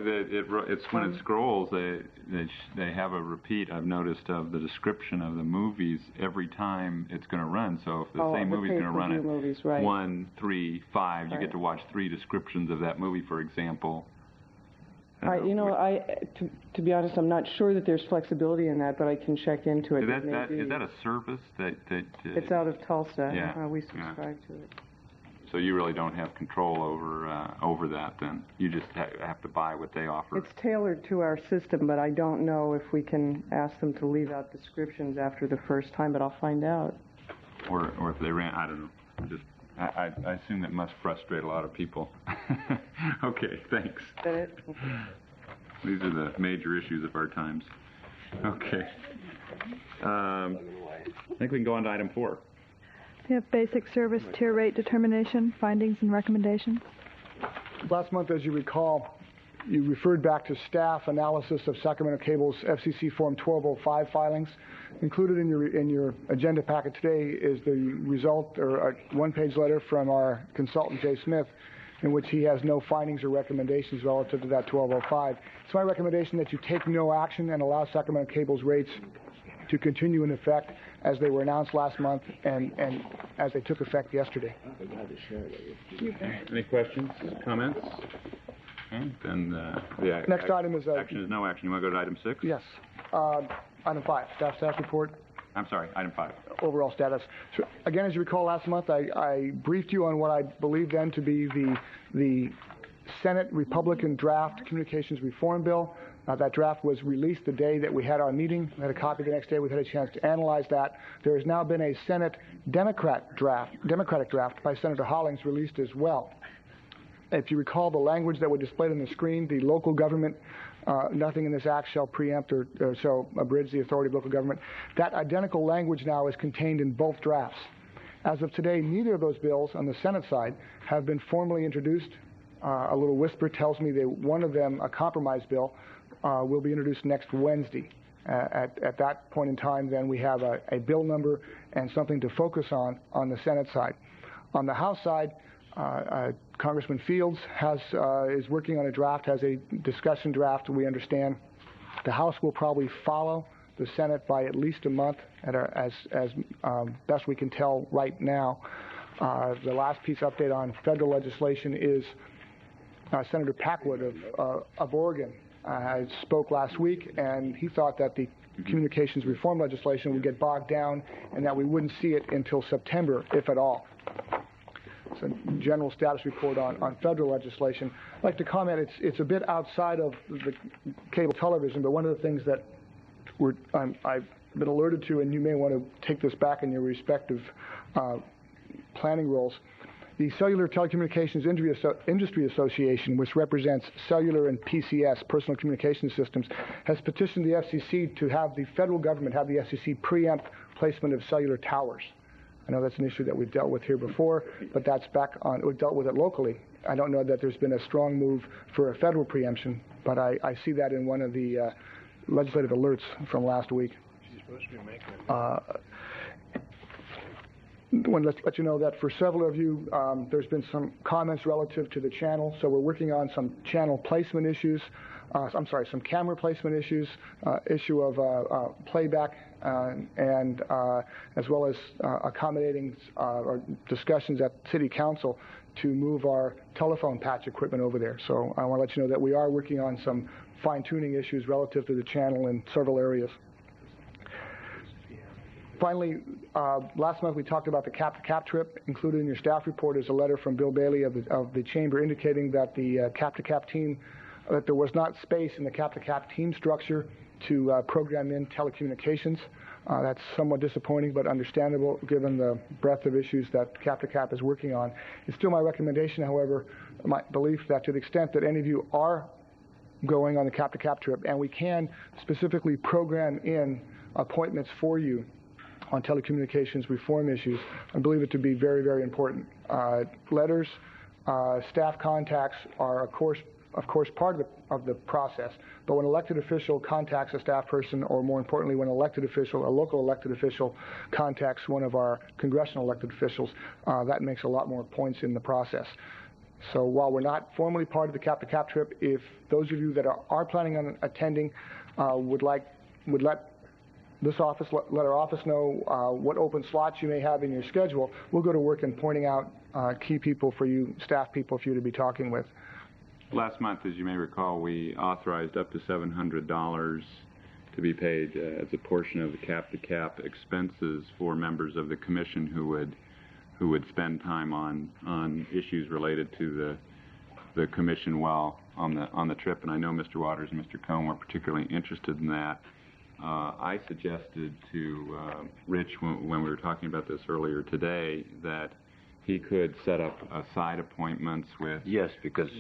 Speaker 1: it's when it scrolls, they have a repeat. I've noticed of the description of the movies every time it's going to run. So if the same movie is going to run at
Speaker 12: movies, right.
Speaker 1: 1, 3, 5, you get to watch 3 descriptions of that movie, for example.
Speaker 12: To be honest, I'm not sure that there's flexibility in that, but I can check into it.
Speaker 1: Is that a service that
Speaker 12: it's out of Tulsa.
Speaker 1: Yeah.
Speaker 12: We subscribe to it.
Speaker 1: So you really don't have control over that, then? You just have to buy what they offer.
Speaker 12: It's tailored to our system, but I don't know if we can ask them to leave out descriptions after the first time, but I'll find out.
Speaker 1: Or if they ran, I don't know. I assume that must frustrate a lot of people. Okay, thanks.
Speaker 12: Is that it? Okay.
Speaker 1: These are the major issues of our times. Okay. I think we can go on to item 4.
Speaker 2: We have basic service tier rate determination, findings and recommendations.
Speaker 4: Last month, as you recall, you referred back to staff analysis of Sacramento Cable's FCC Form 1205 filings. Included in your agenda packet today is the result, or a one-page letter from our consultant, Jay Smith, in which he has no findings or recommendations relative to that 1205. It's my recommendation that you take no action and allow Sacramento Cable's rates to continue in effect as they were announced last month and as they took effect yesterday.
Speaker 1: Any questions, comments? Okay, then the
Speaker 4: next item is
Speaker 1: action is no action. You want to go to item 6?
Speaker 4: Yes. Item 5, staff report.
Speaker 1: I'm sorry, item 5.
Speaker 4: Overall status. So, again, as you recall, last month I briefed you on what I believe then to be the Senate Republican draft communications reform bill. That draft was released the day that we had our meeting. We had a copy the next day. We've had a chance to analyze that. There has now been a Senate Democratic draft by Senator Hollings released as well. If you recall the language that was displayed on the screen, the local government, nothing in this act shall preempt or shall abridge the authority of local government. That identical language now is contained in both drafts. As of today, neither of those bills on the Senate side have been formally introduced. A little whisper tells me that one of them, a compromise bill, will be introduced next Wednesday. At that point in time, then we have a bill number and something to focus on the Senate side. On the House side, Congressman Fields is working on a draft, has a discussion draft. We understand the House will probably follow the Senate by at least a month, as best we can tell right now. The last piece update on federal legislation is Senator Packwood of Oregon. I spoke last week, and he thought that the communications reform legislation would get bogged down and that we wouldn't see it until September, if at all. It's a general status report on federal legislation. I'd like to comment, it's a bit outside of the cable television, but one of the things that I've been alerted to, and you may want to take this back in your respective planning roles. The Cellular Telecommunications Industry Association, which represents cellular and PCS, personal communication systems, has petitioned the FCC to have the federal government have the FCC preempt placement of cellular towers. I know that's an issue that we've dealt with here before, but that's back on, we've dealt with it locally. I don't know that there's been a strong move for a federal preemption, but I see that in one of the legislative alerts from last week. I want to let you know that for several of you, there's been some comments relative to the channel, so we're working on some channel placement issues. Some camera placement issues, issue of playback, and as well as accommodating or discussions at City Council to move our telephone patch equipment over there. So I want to let you know that we are working on some fine-tuning issues relative to the channel in several areas. Finally, last month we talked about the Cap-to-Cap trip. Included in your staff report is a letter from Bill Bailey of the Chamber indicating that the Cap-to-Cap team, that there was not space in the Cap-to-Cap team structure to program in telecommunications. That's somewhat disappointing, but understandable given the breadth of issues that Cap-to-Cap is working on. It's still my recommendation, however, my belief that to the extent that any of you are going on the Cap-to-Cap trip, and we can specifically program in appointments for you on telecommunications reform issues, I believe it to be very, very important. Letters, staff contacts are, of course, part of the process. But when an elected official contacts a staff person, or more importantly, when a local elected official contacts one of our congressional elected officials, that makes a lot more points in the process. So while we're not formally part of the Cap-to-Cap trip, if those of you that are planning on attending would let this office, let our office know what open slots you may have in your schedule, we'll go to work in pointing out key people for you, staff people for you to be talking with.
Speaker 1: Last month, as you may recall, we authorized up to $700 to be paid as a portion of the Cap-to-Cap expenses for members of the commission who would spend time on issues related to the commission while on the trip. And I know Mr. Waters and Mr. Cohn were particularly interested in that. I suggested to Rich when we were talking about this earlier today that he could set up side appointments with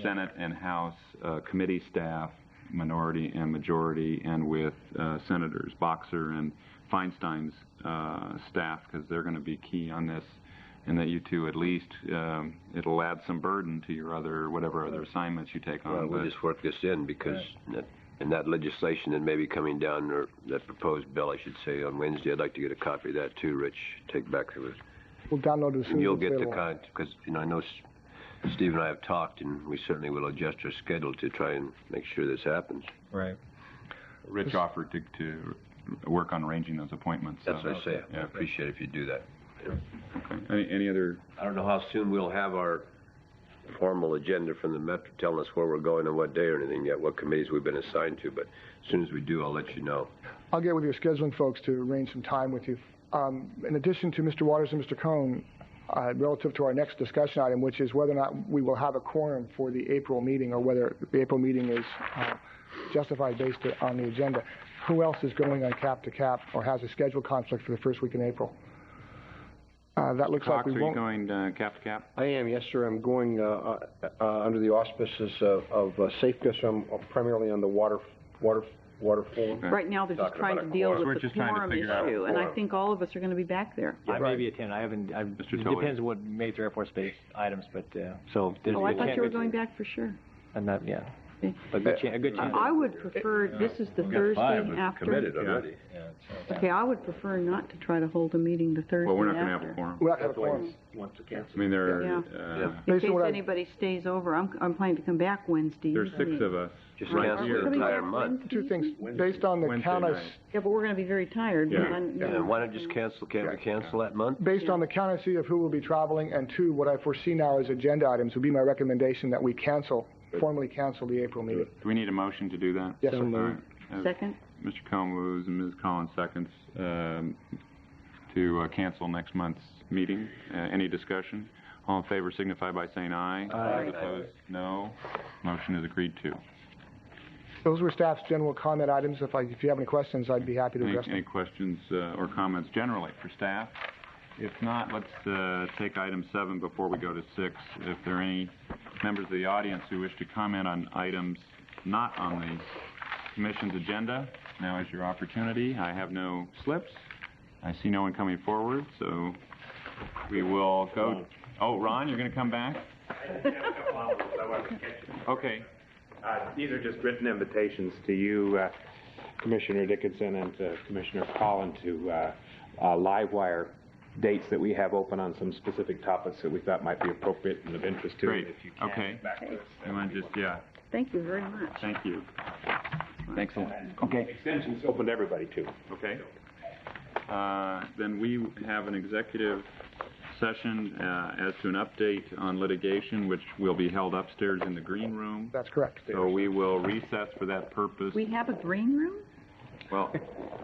Speaker 1: Senate and House committee staff, minority and majority, and with Senators Boxer and Feinstein's staff, because they're going to be key on this, and that you two at least, it'll add some burden to your whatever other assignments you take on.
Speaker 13: Well, we'll just work this in, because in that legislation that may be coming down, or that proposed bill, I should say, on Wednesday, I'd like to get a copy of that too, Rich. Take back to it.
Speaker 4: We'll download it as soon as
Speaker 13: you'll
Speaker 4: it's
Speaker 13: get
Speaker 4: available.
Speaker 13: the because I know Steve and I have talked, and we certainly will adjust our schedule to try and make sure this happens.
Speaker 1: Right. Rich offered to work on arranging those appointments.
Speaker 13: That's what I say. I appreciate it if you do that.
Speaker 1: Okay. Any other?
Speaker 13: I don't know how soon we'll have our formal agenda from the Metro telling us where we're going and what day or anything yet, what committees we've been assigned to, but as soon as we do, I'll let you know.
Speaker 4: I'll get with your scheduling folks to arrange some time with you. In addition to Mr. Waters and Mr. Cohn, relative to our next discussion item, which is whether or not we will have a quorum for the April meeting or whether the April meeting is justified based on the agenda. Who else is going on cap to cap or has a scheduled conflict for the first week in April? That looks
Speaker 1: Cox,
Speaker 4: like we
Speaker 1: are you
Speaker 4: won't.
Speaker 1: going cap to cap?
Speaker 7: I am, yes, sir. I'm going under the auspices of Safeco, so I'm primarily on the water forum.
Speaker 1: Okay.
Speaker 14: Right now, they're just trying to deal with the quorum issue, and I
Speaker 11: quorum.
Speaker 14: think all of us are going to be back there.
Speaker 11: I may be attending. I haven't.
Speaker 1: Mr.
Speaker 11: It
Speaker 1: Tully.
Speaker 11: depends what major Air Force Base items, but so. There's
Speaker 14: Oh, I
Speaker 11: a
Speaker 14: thought
Speaker 11: chance-
Speaker 14: you were going back for sure.
Speaker 11: I'm not. Yeah. A good chance.
Speaker 14: I would prefer, this is the Thursday after.
Speaker 13: Committed already.
Speaker 14: Okay, I would prefer not to try to hold a meeting the Thursday
Speaker 1: Well, we're not going to
Speaker 14: after.
Speaker 1: have a quorum.
Speaker 4: We're not going to have a quorum.
Speaker 1: I mean, there
Speaker 14: Yeah.
Speaker 1: are,
Speaker 14: In
Speaker 4: Based
Speaker 14: case
Speaker 4: on what
Speaker 14: anybody stays over, I'm planning to come back Wednesday
Speaker 1: there's
Speaker 14: evening.
Speaker 1: 6 of us.
Speaker 13: Just
Speaker 1: right
Speaker 13: cancel
Speaker 1: here.
Speaker 13: the entire month.
Speaker 4: Two things. Based on the
Speaker 1: Wednesday
Speaker 4: count I
Speaker 1: night.
Speaker 14: Yeah, but we're going to be very tired.
Speaker 1: Yeah.
Speaker 14: because I'm-
Speaker 13: And why not just cancel, can't we cancel that month?
Speaker 4: based on the count I see of who will be traveling, and two, what I foresee now as agenda items would be my recommendation that we formally cancel the April meeting.
Speaker 1: Do we need a motion to do that?
Speaker 4: Yes, sir.
Speaker 1: All right.
Speaker 14: Second?
Speaker 1: Mr. Cohen moves and Ms. Collins seconds to cancel next month's meeting. Any discussion? All in favor signify by saying aye.
Speaker 7: Aye.
Speaker 1: Those opposed, no. Motion is agreed to.
Speaker 4: Those were staff's general comment items. If you have any questions, I'd be happy to address
Speaker 1: Any
Speaker 4: them.
Speaker 1: questions or comments generally for staff? If not, let's take item 7 before we go to 6. If there are any members of the audience who wish to comment on items not on the Commission's agenda, now is your opportunity. I have no slips. I see no one coming forward, so we will go. Oh, Ron, you're going to come back? Okay.
Speaker 8: These are just written invitations to you, Commissioner Dickinson, and to Commissioner Collin to live wire dates that we have open on some specific topics that we thought might be appropriate and of interest to
Speaker 1: Great.
Speaker 8: you. If you can,
Speaker 1: Okay.
Speaker 8: back to us.
Speaker 1: You want to just, yeah.
Speaker 14: Thank you very much.
Speaker 1: Thank you. Thanks.
Speaker 8: Okay. Extension's open to everybody, too.
Speaker 1: Okay. Then we have an executive session as to an update on litigation, which will be held upstairs in the green room.
Speaker 4: That's correct.
Speaker 1: So we will recess for that purpose.
Speaker 14: We have a green room?
Speaker 1: Well,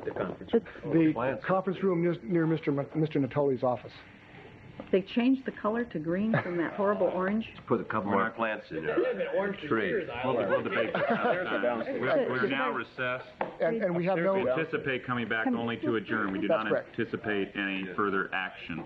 Speaker 13: The conference.
Speaker 4: The conference room near Mr. Natoli's office.
Speaker 14: They changed the color to green from that horrible orange?
Speaker 13: Put a couple more plants in there. Tree.
Speaker 1: we'll debate that. We're now recessed.
Speaker 4: And we have no...
Speaker 1: We anticipate coming back only to adjourn. We do
Speaker 4: That's
Speaker 1: not
Speaker 4: correct.
Speaker 1: anticipate any further action.